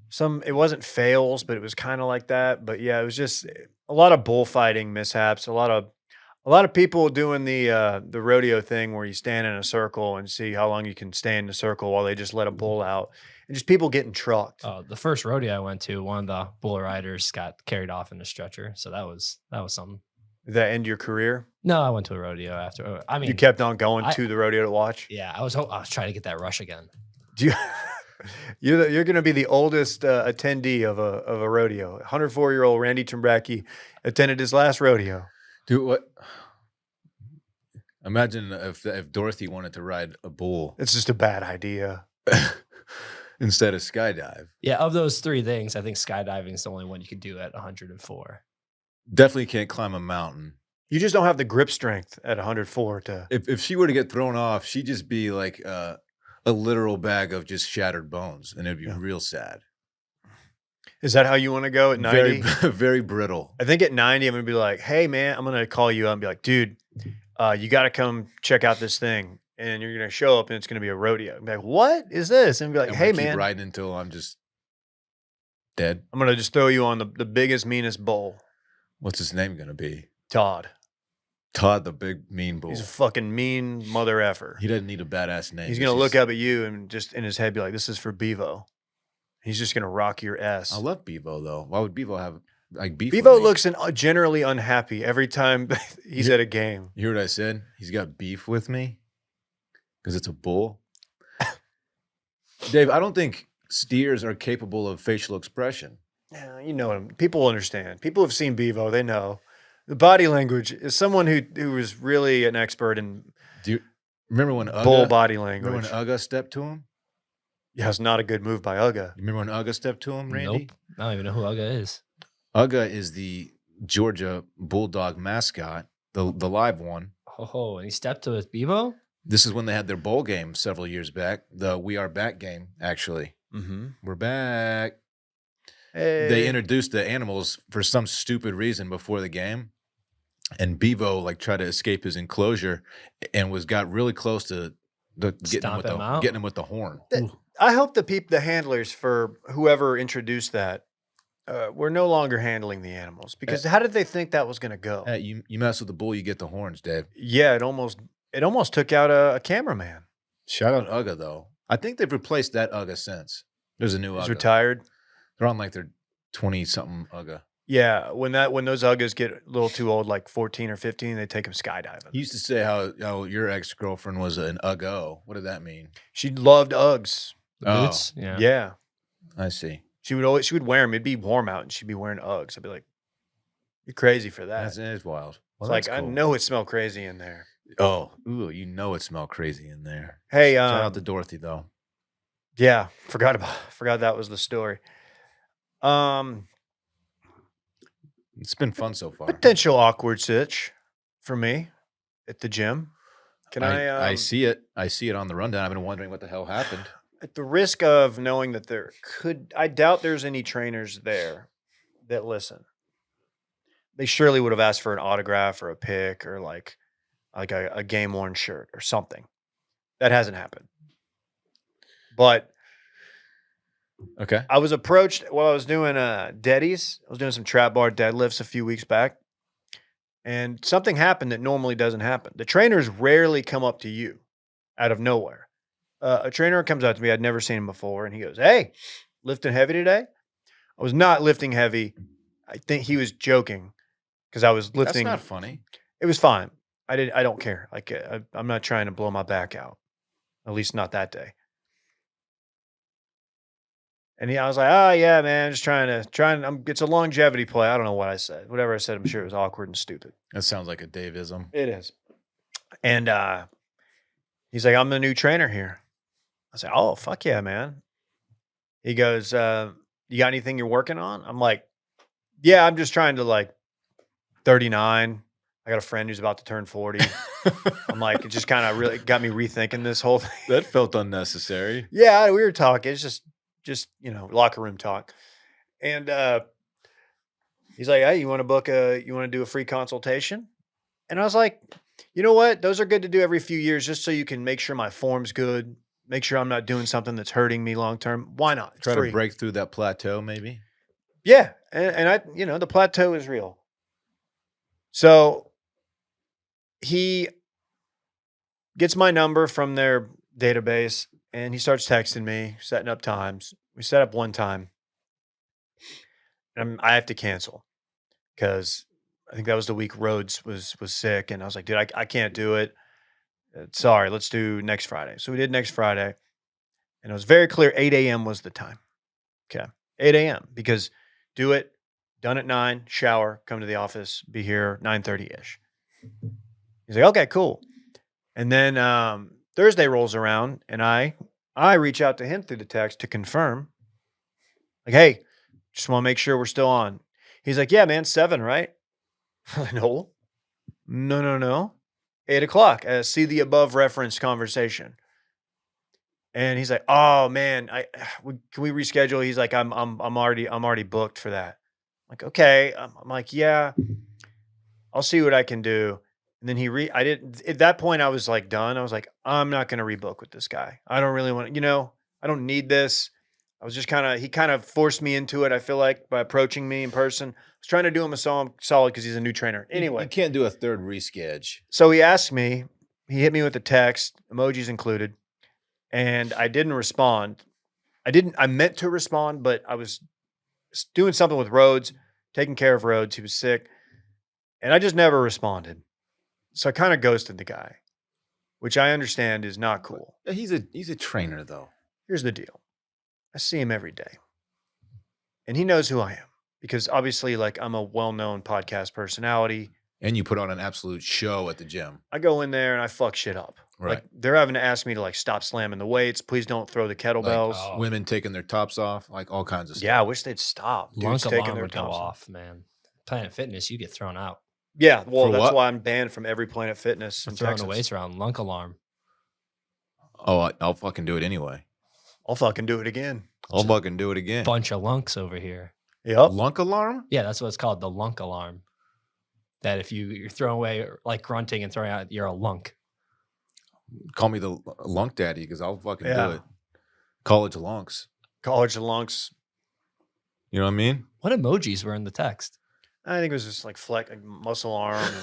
some. It wasn't fails, but it was kind of like that. But yeah, it was just a lot of bullfighting mishaps. A lot of people doing the rodeo thing where you stand in a circle and see how long you can stay in the circle while they just let a bull out, and just people getting trucked. The first rodeo I went to, one of the bull riders got carried off in a stretcher, so that was something. Did that end your career? No, I went to a rodeo after. I mean, You kept on going to the rodeo to watch. yeah, I was trying to get that rush again. Do you? You're going to be the oldest attendee of a rodeo. 104-year-old Randy Timbracki attended his last rodeo. Dude, what? Imagine if Dorothy wanted to ride a bull It's just a bad idea. instead of skydive. Yeah, of those three things, I think skydiving is the only one you could do at 104. Definitely can't climb a mountain. You just don't have the grip strength at 104 to. If she were to get thrown off, she'd just be like a literal bag of just shattered bones, and it'd be real sad. Is that how you want to go at 90? Very brittle. I think at 90, I'm going to be like, hey, man, I'm going to call you up and be like, dude, you got to come check out this thing. And you're going to show up and it's going to be a rodeo. I'm like, what is this? And be like, I'm hey, gonna keep man, riding until I'm just dead. I'm going to just throw you on the biggest, meanest bull. What's his name gonna be? Todd. Todd, the big mean bull. He's a fucking mean mother effer. He doesn't need a badass name. He's going to look up at you and just in his head be like, this is for Bevo. He's just going to rock your ass. I love Bevo though. Why would Bevo have like beef? Bevo with me? looks generally unhappy every time he's at a game. You hear what I said? He's got beef with me because it's a bull. Dave, I don't think steers are capable of facial expression. Yeah, you know him. People understand. People have seen Bevo. They know. The body language is someone who was really an expert in Do you remember when bull Uga, body remember language. when Uga stepped to him? Yeah, it's not a good move by Uga. You remember when Uga stepped to him, Randy? Nope. I don't even know who Uga is. Uga is the Georgia Bulldog mascot, the live one. Oh, and he stepped to with Bevo? This is when they had their bowl game several years back. The We Are Back game, actually. Mm-hmm. We're back. Hey. They introduced the animals for some stupid reason before the game, and Bevo like tried to escape his enclosure and got really close to getting him with the horn. I hope the handlers for whoever introduced that were no longer handling the animals because how did they think that was going to go? Hey, you mess with the bull, you get the horns, Dave. Yeah, it almost took out a cameraman. Shout out Uga though. I think they've replaced that Uga since. There's a new He's Uga. retired. They're on like their 20-something Uga. Yeah, when those Uggas get a little too old, like 14 or 15, they take them skydiving. You used to say how your ex-girlfriend was an Uggo. What did that mean? She loved Uggs. The boots? Yeah. Yeah. I see. She would wear them. It'd be warm out and she'd be wearing Uggs. I'd be like, you're crazy for that. That is wild. It's Well, like, that's I cool. know it smelled crazy in there. Oh, ooh, you know it smelled crazy in there. Hey, Shout out to Dorothy though. yeah, forgot that was the story. It's been fun so far. Potential awkward sitch for me at the gym. Can I see it. I see it on the rundown. I've been wondering what the hell happened. at the risk of knowing that I doubt there's any trainers there that listen. They surely would have asked for an autograph or a pic or like a game worn shirt or something. That hasn't happened. But Okay. I was approached while I was doing deadies. I was doing some trap bar deadlifts a few weeks back. And something happened that normally doesn't happen. The trainers rarely come up to you out of nowhere. A trainer comes up to me. I'd never seen him before. And he goes, hey, lifting heavy today? I was not lifting heavy. I think he was joking because I was lifting. That's not funny. It was fine. I don't care. Like I'm not trying to blow my back out. At least not that day. And I was like, oh yeah, man, just trying. It's a longevity play. I don't know what I said. Whatever I said, I'm sure it was awkward and stupid. That sounds like a Daveism. It is. And he's like, I'm the new trainer here. I said, oh, fuck yeah, man. He goes, you got anything you're working on? I'm like, yeah, I'm just trying to 39, I got a friend who's about to turn 40. I'm like, it just kind of really got me rethinking this whole thing. That felt unnecessary. Yeah, we were talking. It's just locker room talk. And he's like, hey, you want to do a free consultation? And I was like, you know what? Those are good to do every few years just so you can make sure my form's good, make sure I'm not doing something that's hurting me long term. Why not? It's Try free. to break through that plateau, maybe. Yeah. And I, the plateau is real. So he gets my number from their database and he starts texting me, setting up times. We set up one time. And I have to cancel because I think that was the week Rhodes was sick. And I was like, dude, I can't do it. Sorry, let's do next Friday. So we did next Friday. And it was very clear 8 a.m. was the time. Okay. 8 a.m. because do it, done at 9, shower, come to the office, be here 9:30-ish. He's like, okay, cool. And then Thursday rolls around and I reach out to him through the text to confirm. Like, hey, just want to make sure we're still on. He's like, yeah, man, 7, right? No. 8 o'clock. See the above referenced conversation. And he's like, oh man, can we reschedule? He's like, I'm already booked for that. I'm like, okay. I'm like, yeah, I'll see what I can do. And then I didn't, at that point I was like done. I was like, I'm not going to rebook with this guy. I don't really want to, I don't need this. I was just he kind of forced me into it. I feel like by approaching me in person, I was trying to do him a solid because he's a new trainer. Anyway. You can't do a third reschedule. So he asked me, he hit me with a text, emojis included, and I didn't respond. I meant to respond, but I was doing something with Rhodes, taking care of Rhodes. He was sick. And I just never responded. So I kind of ghosted the guy, which I understand is not cool. He's a trainer though. Here's the deal. I see him every day. And he knows who I am because obviously like I'm a well-known podcast personality. And you put on an absolute show at the gym. I go in there and I fuck shit up. Right. Like they're having to ask me to like stop slamming the weights. Please don't throw the kettlebells. Like, women taking their tops off, like all kinds of stuff. Yeah, I wish they'd stop. Lunk Dudes taking alarm their would go tops off, man. Planet Fitness, you get thrown out Yeah, well, For that's what? why I'm banned from every Planet Fitness for in throwing Texas. the weights around. Lunk alarm. Oh, I'll fucking do it anyway. I'll fucking do it again. I'll fucking do it again. Bunch of lunks over here. Yep. Lunk alarm? Yeah, that's what it's called, the lunk alarm. That if you're throwing away like grunting and throwing out, you're a lunk. Call me the lunk daddy because I'll fucking Yeah. do it. College lunks. College of Lunks. You know what I mean? What emojis were in the text? I think it was just like muscle arm, and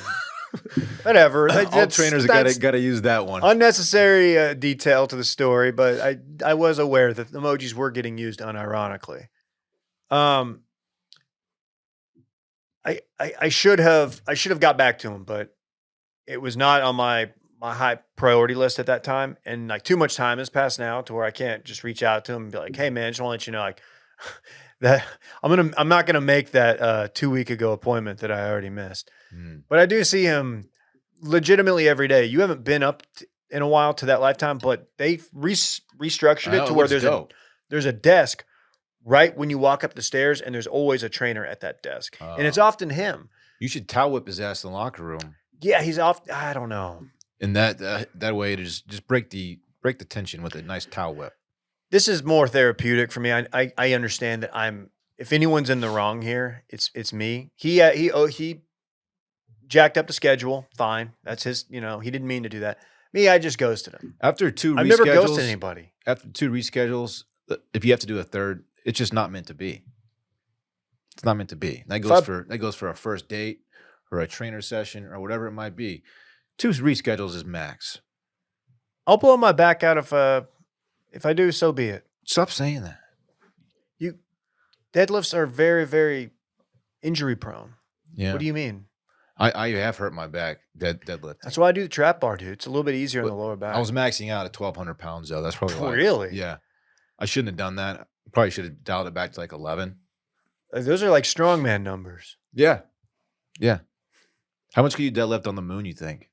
whatever. All trainers that's gotta use that one. unnecessary detail to the story, but I was aware that the emojis were getting used unironically. I should have got back to him, but it was not on my high priority list at that time, and like too much time has passed now to where I can't just reach out to him and be like, "Hey, man, just want to let you know, like that I'm not gonna make that 2 week ago appointment that I already missed." But I do see him legitimately every day. You haven't been up in a while to that Lifetime, but they restructured it to where there's a desk right when you walk up the stairs, and there's always a trainer at that desk, and it's often him. You should towel whip his ass in the locker room. Yeah, he's off. I don't know. And that way to just break the tension with a nice towel whip. This is more therapeutic for me. I understand that if anyone's in the wrong here, it's me. He jacked up the schedule. Fine. That's his, he didn't mean to do that. Me, I just ghosted him. After two I've reschedules, never ghosted anybody. After 2 reschedules, if you have to do a third, it's just not meant to be. It's not meant to be. That goes for a first date or a trainer session or whatever it might be. 2 reschedules is max. I'll blow my back out if I do, so be it. Stop saying that. Deadlifts are very, very injury prone. Yeah. What do you mean? I have hurt my back deadlift. That's why I do the trap bar, dude. It's a little bit easier on the lower back. I was maxing out at 1,200 pounds though. That's probably why. Really? Yeah. I shouldn't have done that. Probably should have dialed it back to like 11. Those are like strongman numbers. Yeah. Yeah. How much can you deadlift on the moon, you think?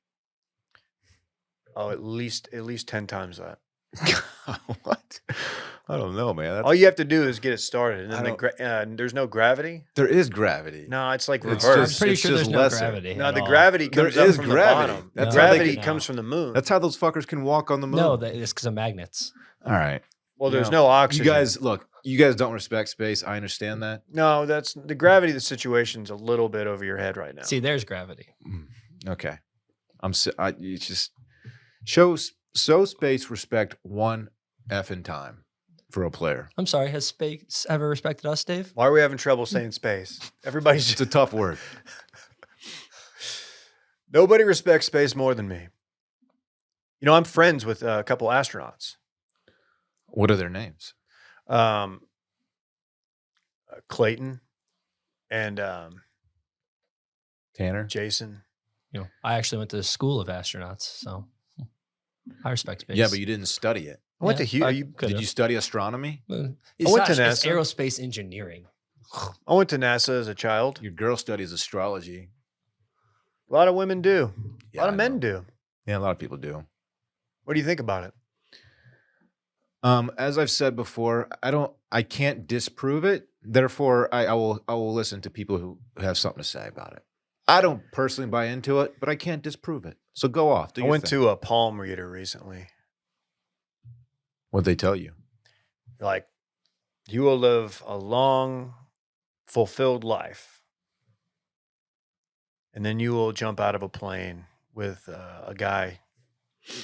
Oh, at least 10 times that. What? I don't know, man. All you have to do is get it started, and I then there's no gravity. There is gravity. No, it's like It's reverse. I'm pretty it's sure just there's no lesser. gravity. No, at the all. gravity There comes up is from gravity. the bottom. That's The how they gravity can- comes from the moon. That's how those fuckers can walk on the moon. No, it's because of magnets. All right. well, You there's know, no oxygen. You guys, look, you guys don't respect space. I understand that. No, that's the gravity of the situation's a little bit over your head right now. See, there's gravity. Okay. You just show space respect one effing time for a player. I'm sorry. Has space ever respected us, Dave? Why are we having trouble saying space? Everybody's It's a tough word. nobody respects space more than me. You know, I'm friends with a couple astronauts. What are their names? Clayton and Tanner? Jason. I actually went to the school of astronauts, so I respect space. Yeah, but you didn't study it. I went to Yeah, Did you study astronomy? It's went to it's NASA. aerospace engineering. I went to NASA as a child. Your girl studies astrology. A lot of women do. Yeah, a lot of I men know. do. Yeah, a lot of people do. What do you think about it? As I've said before, I can't disprove it. Therefore, I will listen to people who have something to say about it. I don't personally buy into it, but I can't disprove it. So go off. I went to a palm reader recently. What'd they tell you? Like, you will live a long, fulfilled life. And then you will jump out of a plane with a guy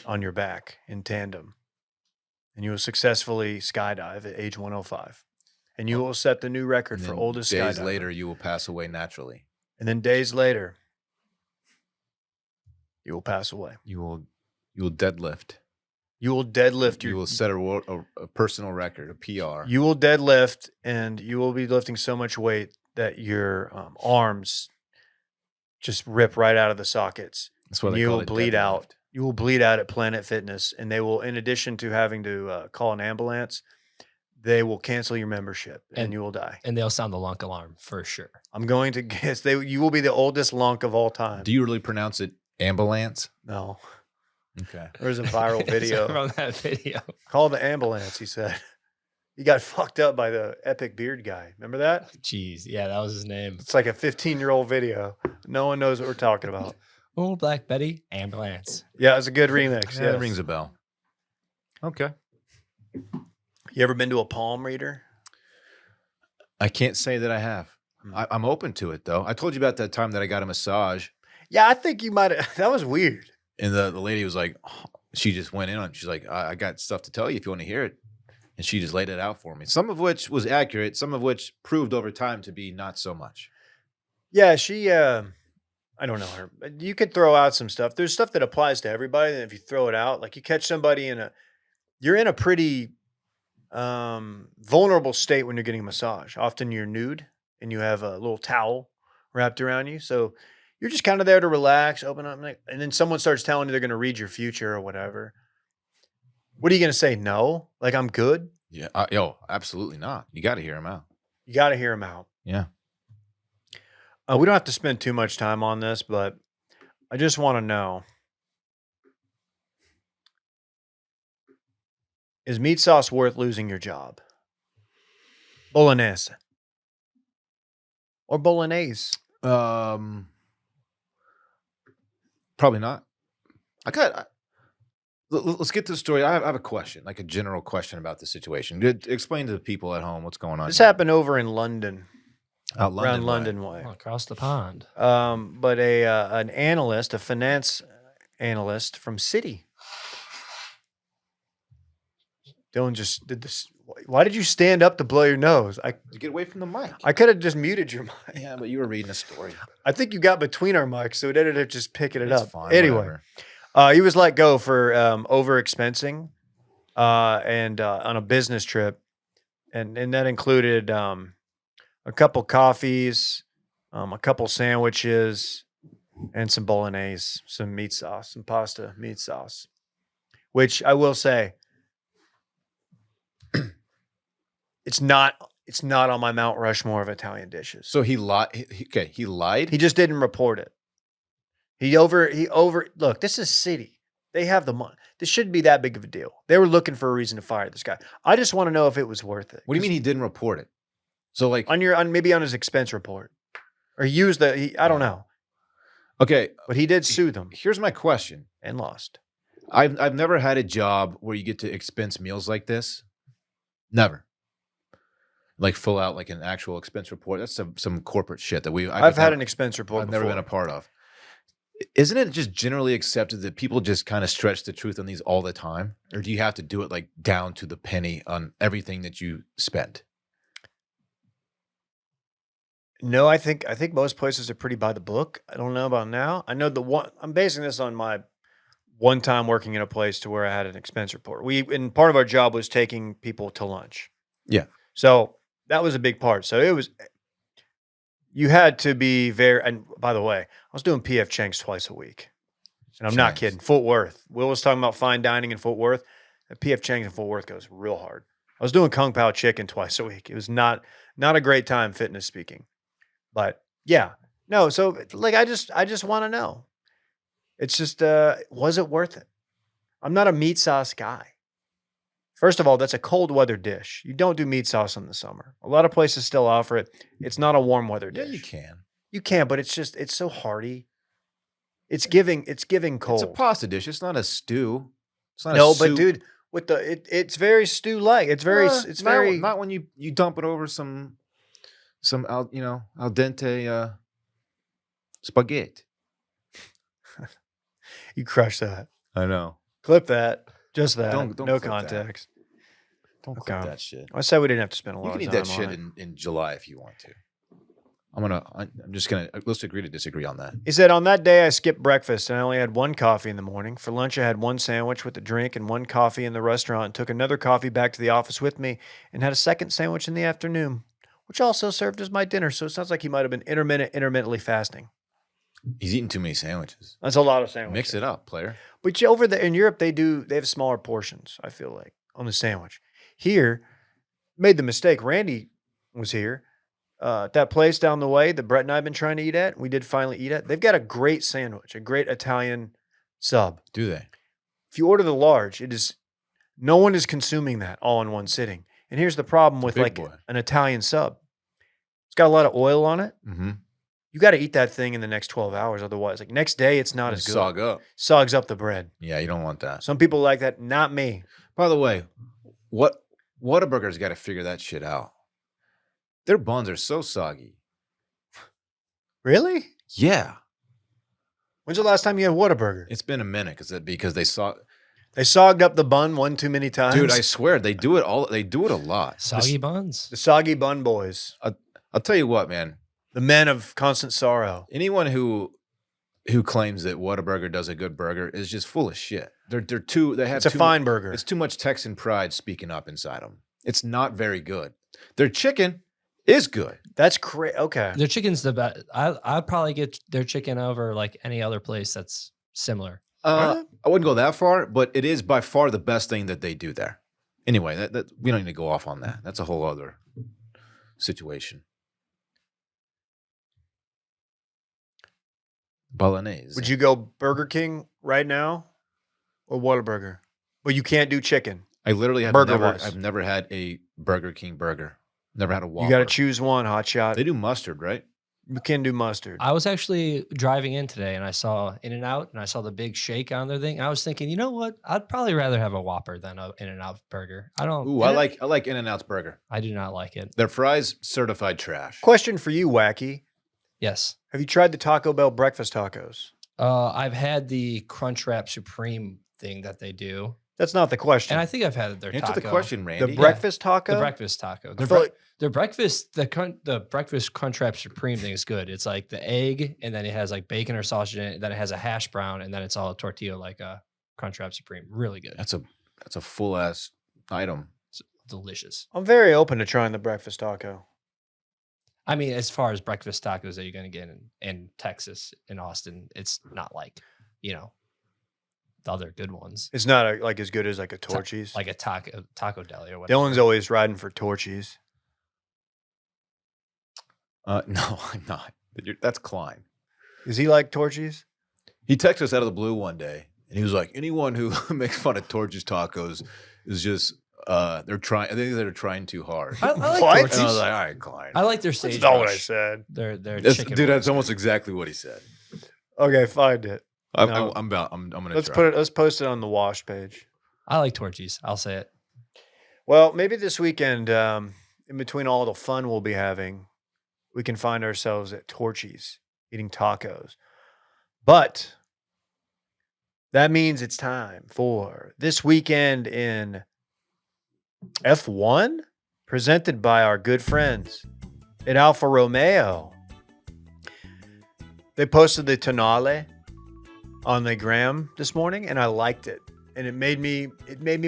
on your back in tandem. And you will successfully skydive at age 105. And you will set the new record And for then oldest days skydiver. later, you will pass away naturally. And then days later, you will pass away. You will deadlift. You will deadlift You will set a personal record, a PR. You will deadlift, and you will be lifting so much weight that your arms just rip right out of the sockets. That's why they you call will it bleed deadlift. out. You will bleed out at Planet Fitness, and they will, in addition to having to call an ambulance, they will cancel your membership, and you will die. And they'll sound the lunk alarm for sure. I'm going to guess you will be the oldest lunk of all time. Do you really pronounce it ambulance? No, Okay. there's a viral video. From that video. Call the ambulance, he said. He got fucked up by the epic beard guy. Remember that? Jeez, yeah, that was his name. It's like a 15-year-old video. No one knows what we're talking about. Oh, Black Betty, ambulance. Yeah, it's a good remix. Yeah, Yeah, it rings a bell. Okay. You ever been to a palm reader? I can't say that I have. I'm open to it, though. I told you about that time that I got a massage, Yeah, I think you might have. That was weird. and the lady was like, she just went in on it. She's like, I got stuff to tell you if you want to hear it. And she just laid it out for me. Some of which was accurate, some of which proved over time to be not so much. Yeah, she. I don't know her. But you could throw out some stuff. There's stuff that applies to everybody, and if you throw it out, like you catch somebody you're in a pretty vulnerable state when you're getting a massage. Often you're nude and you have a little towel wrapped around you, so you're just kind of there to relax, open up, and then someone starts telling you they're going to read your future or whatever. What are you going to say? No, like I'm good. Yeah. Absolutely not. You got to hear him out. You got to hear them out. Yeah. We don't have to spend too much time on this, but I just want to know. Is meat sauce worth losing your job? Bolognese. Or bolognese. Probably not. Let's get to the story. I have a question, like a general question about the situation. Explain to the people at home what's going on. This here. happened over in London, Out around way. London way. Oh, across the pond. But an analyst, a finance analyst from Citi. Dylan just did this. Why did you stand up to blow your nose? Get away from the mic. I could have just muted your mic. Yeah, but you were reading a story. I think you got between our mics, so it ended up just picking it It's up. fine. Anyway, whatever. he was let go for over expensing and on a business trip. And that included a couple coffees, a couple sandwiches, and some bolognese, some meat sauce, some pasta meat sauce, which I will say, it's not on my Mount Rushmore of Italian dishes. So he lied. He lied. He just didn't report it. He over look, this is Citi. They have the money. This shouldn't be that big of a deal. They were looking for a reason to fire this guy. I just want to know if it was worth it. What do you mean he didn't report it? So like maybe on his expense report, or he used I don't know, okay, but he did sue them here's my question. and lost. I've never had a job where you get to expense meals like this. Never. Like fill out like an actual expense report. That's some corporate shit that I've had an expense report I've before. never been a part of. Isn't it just generally accepted that people just kind of stretch the truth on these all the time? Or do you have to do it like down to the penny on everything that you spent? No, I think most places are pretty by the book. I don't know about now. I know I'm basing this on my one time working in a place to where I had an expense report. And part of our job was taking people to lunch. Yeah. So that was a big part. So you had to be and by the way, I was doing PF Chang's twice a week. And I'm not kidding. Fort Worth. Will was talking about fine dining in Fort Worth. PF Chang's in Fort Worth goes real hard. I was doing Kung Pao chicken twice a week. It was not a great time fitness speaking. But yeah, no. So like, I just want to know. It's just, was it worth it? I'm not a meat sauce guy. First of all, that's a cold weather dish. You don't do meat sauce in the summer. A lot of places still offer it. It's not a warm weather dish. Yeah, you can. You can, but it's so hearty. It's giving cold. It's a pasta dish. It's not a stew. It's not no, a soup. but dude, with it's very stew-like. It's very not when you dump it over some al dente spaghetti. You crush that. I know. Clip that. Just that. Don't no clip context. Don't Okay. clip that shit. I said we didn't have to spend a lot You of can time eat that shit in July if you want to. Let's agree to disagree on that. He said, on that day, I skipped breakfast and I only had one coffee in the morning. For lunch, I had one sandwich with a drink and one coffee in the restaurant and took another coffee back to the office with me and had a second sandwich in the afternoon, which also served as my dinner. So it sounds like he might have been intermittently fasting. He's eating too many sandwiches. That's a lot of sandwiches. Mix it up, player. But over there in Europe, they have smaller portions, I feel like, on the sandwich. Here, made the mistake. Randy was here. That place down the way that Brett and I have been trying to eat at, we did finally eat at. They've got a great sandwich, a great Italian sub. Do they? If you order the large, no one is consuming that all in one sitting. And here's the problem with an Italian sub. It's got a lot of oil on it. Mm-hmm. You got to eat that thing in the next 12 hours. Otherwise, like next day, it's not as good. Sog up. Sogs up the bread. Yeah, you don't want that. Some people like that. Not me. By the way, Whataburger's got to figure that shit out. Their buns are so soggy. Really? Yeah. When's the last time you had Whataburger? It's been a minute because they sogged up the bun one too many times. Dude, I swear they do it They do it a lot. Soggy buns. The soggy bun boys. I'll tell you what, man. The men of constant sorrow. Anyone who claims that Whataburger does a good burger is just full of shit. It's a fine burger. It's too much Texan pride speaking up inside them. It's not very good. Their chicken is good. That's crazy. Okay. Their chicken's the best. I'd probably get their chicken over like any other place that's similar. I wouldn't go that far, but it is by far the best thing that they do there. Anyway, that we don't need to go off on that. That's a whole other situation. Bolognese. Would you go Burger King right now or Whataburger? Well, you can't do chicken. I literally have Burger-wise. I've never had a Burger King burger. Never had a Whopper. You got to choose one, hot shot. They do mustard, right? You can do mustard. I was actually driving in today and I saw In-N-Out and I saw the big shake on their thing. I was thinking, you know what? I'd probably rather have a Whopper than an In-N-Out burger. I don't. Ooh, I like In-N-Out's burger. I do not like it. Their fries, certified trash. Question for you, Wacky. Yes. Have you tried the Taco Bell breakfast tacos? I've had the Crunchwrap Supreme thing that they do. That's not the question. And I think I've had their Answer taco. the question, Randy. The breakfast taco? The breakfast taco. I feel like- Their breakfast, the breakfast Crunchwrap Supreme thing is good. It's like the egg, and then it has like bacon or sausage in it. Then it has a hash brown, and then it's all a tortilla like a Crunchwrap Supreme. Really good. That's a full ass item. It's delicious. I'm very open to trying the breakfast taco. I mean, as far as breakfast tacos that you're going to get in Texas, in Austin, it's not like, the other good ones. It's not like as good as like a Torchy's. Like a taco deli or whatever. Dillon's always riding for Torchy's. No, I'm not. That's Klein. Is he like Torchy's? He texted us out of the blue one day, And he was like, anyone who makes fun of Torchy's tacos is just they're trying. I think they're trying too hard. I like What? Torchy's. And I was like, all right, Klein. I like their That's sage not what I brush. said. Their That's, chicken. dude, that's wings. almost exactly what he said. Okay, find it. I'm No. gonna Let's try. let's post it on the wash page. I like Torchy's. I'll say it. Well, maybe this weekend, in between all the fun we'll be having, we can find ourselves at Torchy's eating tacos. But that means it's time for this weekend in F1, presented by our good friends at Alfa Romeo. They posted the Tonale on the gram this morning, and I liked it. And it made me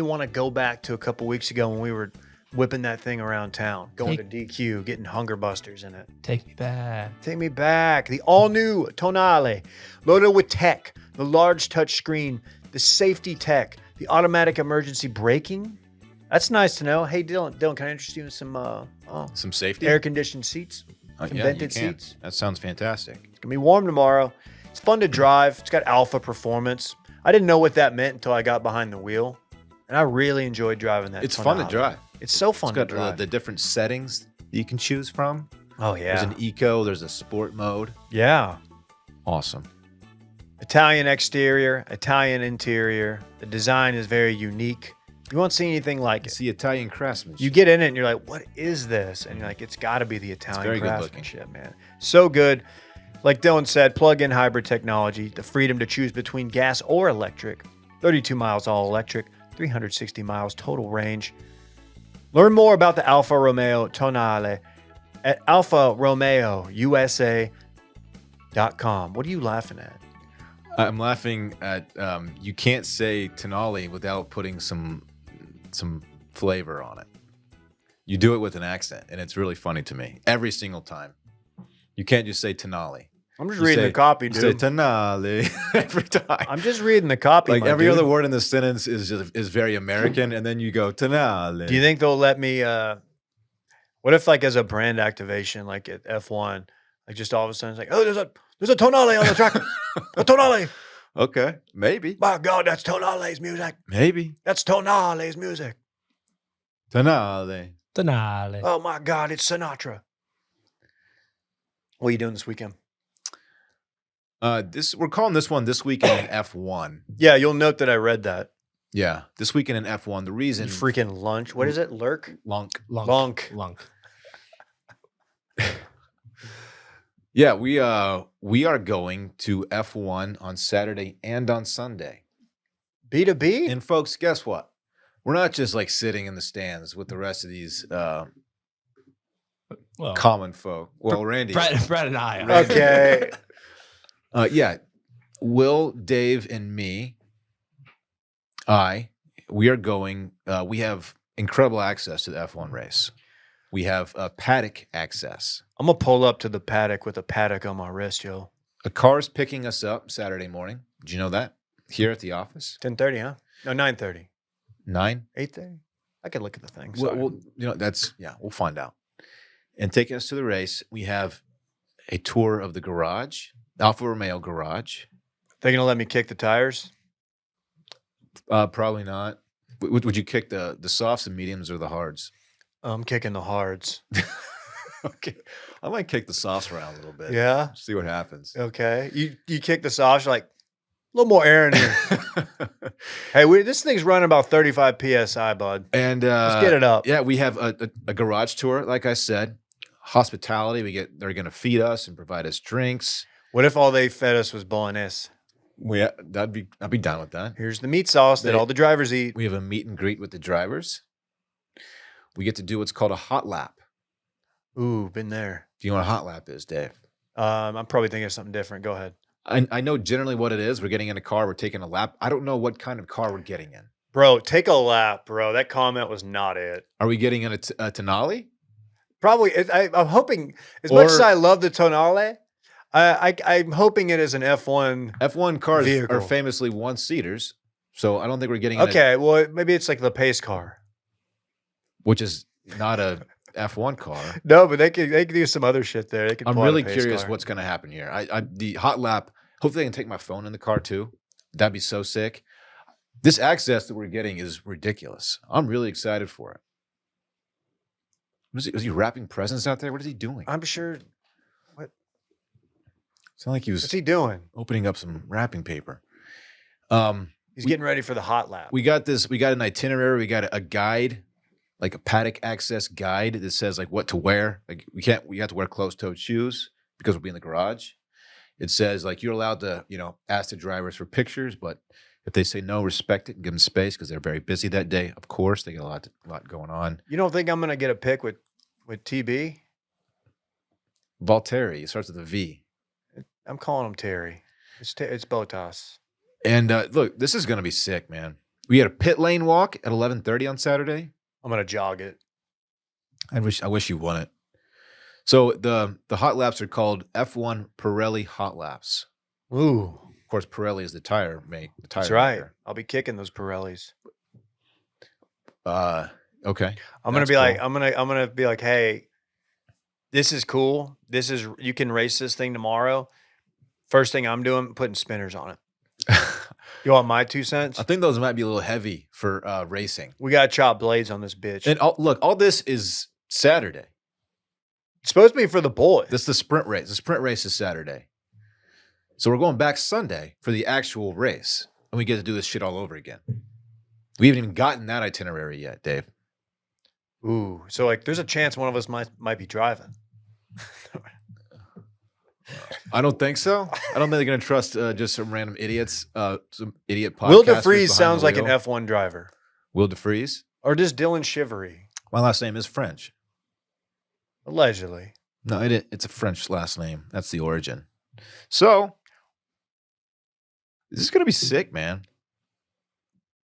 want to go back to a couple weeks ago when we were whipping that thing around town, going to DQ, getting Hunger Busters in it. Take me back. Take me back. The all-new Tonale, loaded with tech, the large touch screen, the safety tech, the automatic emergency braking. That's nice to know. Hey, Dillon, can I interest you in Some safety. air-conditioned seats? Yeah, you vented can. seats. That sounds fantastic. It's going to be warm tomorrow. It's fun to drive. It's got alpha performance. I didn't know what that meant until I got behind the wheel. And I really enjoyed driving that. It's fun to Tonale. drive. It's so fun It's to got drive. the different settings you can choose from. Oh, yeah. There's an eco. There's a sport mode. Yeah. Awesome. Italian exterior, Italian interior. The design is very unique. You won't see anything like It's it. the Italian craftsmanship. You get in it and you're like, what is this? And you're like, it's got to be the Italian very good looking. craftsmanship, man. So good. Like Dillon said, plug-in hybrid technology, the freedom to choose between gas or electric. 32 miles all electric, 360 miles total range. Learn more about the Alfa Romeo Tonale at alfaromeousa.com. What are you laughing at? I'm laughing at you can't say Tonale without putting some flavor on it. You do it with an accent, and it's really funny to me every single time. You can't just say Tonale. I'm just You reading say- the copy, You say dude. Tonale every time. I'm just reading the copy. Like my every dude. other word in the sentence is very American, and then you go Tonale. Do you think they'll let me? What if, like, as a brand activation, like at F1, like just all of a sudden, it's like, oh, there's a Tonale on the track, a Tonale. Okay, maybe, My God, that's Tonale's music. maybe That's Tonale's music. Tonale. Denali. Oh my God, it's Sinatra. What are you doing this weekend? We're calling this one This Weekend in F1. Yeah, you'll note that I read that. Yeah, This Weekend in F1. The reason Freaking lunch. What is it? Lurk? Lunk. Lunk. Lunk. Yeah, we are going to F1 on Saturday and on Sunday. B2B? And folks, guess what? We're not just like sitting in the stands with the rest of these Well, common folk. Well, Randy. Brad and I. are. Okay. Yeah. Will, Dave, and me, we are going. We have incredible access to the F1 race. We have paddock access. I'm going to pull up to the paddock with a paddock on my wrist, yo. A car's picking us up Saturday morning. Did you know that? Here at the office. 10:30, huh? No, 9:30. 9? 8:30? I could look at the thing. Well, Sorry. we'll find out. And taking us to the race, we have a tour of the garage, Alfa Romeo garage. They're going to let me kick the tires? Probably not. Would you kick the softs, the mediums, or the hards? I'm kicking the hards. Okay, I might kick the softs around a little bit. Yeah? See what happens. Okay. You kick the softs, you're like, a little more air in here. Hey, this thing's running about 35 PSI, bud. And Let's get it up. Yeah, we have a garage tour, like I said. Hospitality. They're going to feed us and provide us drinks. What if all they fed us was bolognese? I'd be down with that. Here's the meat sauce that They- all the drivers eat. We have a meet and greet with the drivers. We get to do what's called a hot lap. Ooh, been there. Do you know what a hot lap is, Dave? I'm probably thinking of something different. Go ahead. I know generally what it is. We're getting in a car. We're taking a lap. I don't know what kind of car we're getting in. Bro, take a lap, bro. That comment was not it. Are we getting in a Tonale? Probably, I'm hoping, as much as Or- I love the Tonale, I'm hoping it is an F1. F1 cars Vehicle. are famously one-seaters, so I don't think we're getting in Okay, well, maybe it's like the pace car. which is not a F1 car. No, but they could do some other shit there. They could. I'm pull out a really pace curious car. what's going to happen here. The hot lap, hopefully I can take my phone in the car too. That'd be so sick. This access that we're getting is ridiculous. I'm really excited for it. Is he wrapping presents out there? What is he doing? I'm sure. It's not like he was What's he doing? opening up some wrapping paper. He's getting ready for the hot lap. We got this. We got an itinerary. We got a guide, like a paddock access guide that says like what to wear. Like we have to wear closed-toed shoes because we'll be in the garage. It says like you're allowed to, ask the drivers for pictures, but if they say no, respect it and give them space because they're very busy that day. Of course, they got a lot going on. You don't think I'm gonna get a pic with TB? Valtteri, it starts with a V. I'm calling him Terry. It's Botas. And look, this is gonna be sick, man. We had a pit lane walk at 11:30 on Saturday. I'm gonna jog it. I wish you won it. So the hot laps are called F1 Pirelli hot laps. Ooh, Of course, Pirelli is the tire that's right. maker. I'll be kicking those Pirellis. Okay. I'm gonna That's be like, cool. I'm gonna be like, hey, this is cool. You can race this thing tomorrow. First thing I'm doing, putting spinners on it. You want my 2 cents? I think those might be a little heavy for racing. We got chop blades on this bitch. And all this is Saturday. It's supposed to be for the boys. This is the sprint race. The sprint race is Saturday. So we're going back Sunday for the actual race. And we get to do this shit all over again. We haven't even gotten that itinerary yet, Dave. Ooh, so like, there's a chance one of us might be driving. I don't think so. I don't think they're going to trust just some random idiots, some idiot podcasters. Will deFries behind sounds the like an wheel. F1 driver, Will deFries? or just Dillon Shivery, My last name is French. allegedly. No, it's a French last name. That's the origin. So, this is going to be sick, man.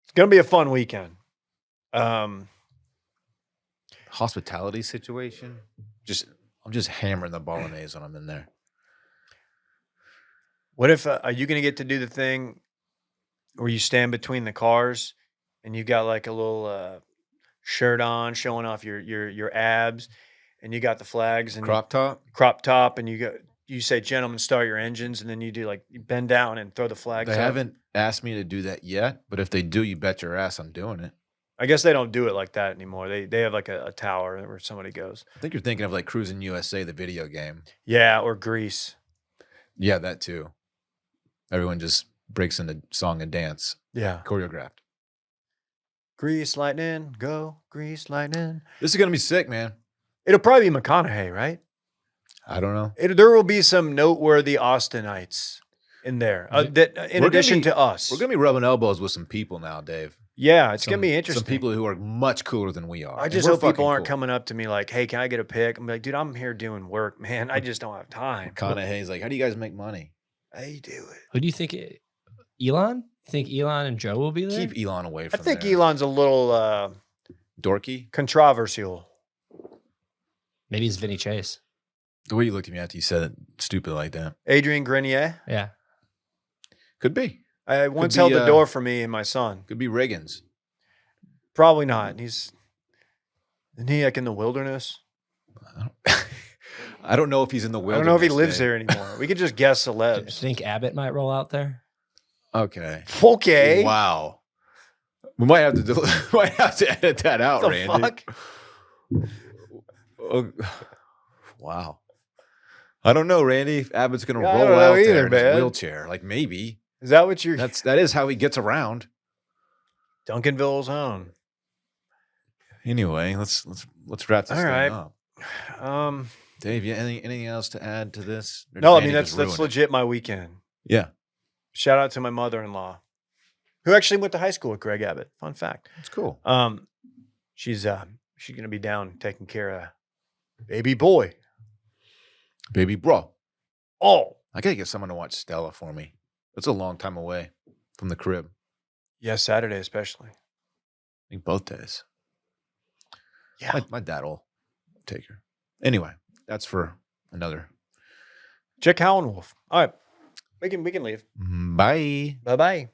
It's gonna be a fun weekend. Hospitality situation. I'm just hammering the bolognese when I'm in there. What if are you gonna get to do the thing where you stand between the cars and you got like a little shirt on, showing off your abs, and you got the flags and Crop top, and you say, "Gentlemen, start your engines," and then you do like you bend down and throw the flags. They up. haven't asked me to do that yet, but if they do, you bet your ass I'm doing it. I guess they don't do it like that anymore. They have like a tower where somebody goes. I think you're thinking of like Cruising USA, the video game. Yeah, or Grease. Yeah, that too. Everyone just breaks into song and dance, Yeah. choreographed. Grease lightning, go Grease lightning. This is gonna be sick, man. It'll probably be McConaughey, right? I don't know. There will be some noteworthy Austinites in there. In addition to us, We're gonna be rubbing elbows with some people now, Dave. yeah, it's gonna be interesting. Some people who are much cooler than we are. I And just we're hope people fucking aren't cool. coming up to me like, "Hey, can I get a pic?" I'm like, "Dude, I'm here doing work, man. I just don't have time." McConaughey's like, how do you guys make money? They do it. Who do you think? Elon? You think Elon and Joe will be there? Keep Elon away I from think there. Elon's a little Dorky. controversial. Maybe it's Vinny Chase. The way you looked at me after you said it stupid like that. Adrian Grenier. Yeah. Could be. I once be, held the door for me and my son. Could be Reagan's. Probably not. Isn't he like in the wilderness? I don't know if he's in the I wilderness. don't know if he lives Dave. there anymore. We could just guess Do you celebs. think Abbott might roll out there? Okay. Okay. Wow. We might have to edit that out, What the Randy. fuck? Oh, wow. I don't know, Randy. If Abbott's gonna Yeah, I roll don't know out either, there in his man. wheelchair. Like maybe. Is that what you're That is how he gets around. Duncanville's own? Anyway, let's wrap this All thing right. up. Dave, anything else to add to this? Or did No, I Randy mean just that's ruin it? legit my weekend. Yeah, Shout out to my mother-in-law, who actually went to high school with Greg Abbott. Fun fact. it's cool. She's gonna be down taking care of baby boy. Baby bro. Oh, I gotta get someone to watch Stella for me. It's a long time away from the crib. yeah, Saturday especially. I think both days. Yeah. My dad will take her. Anyway, that's for another. Check Howlin' Wolf. All right, we can leave. Bye. Bye bye.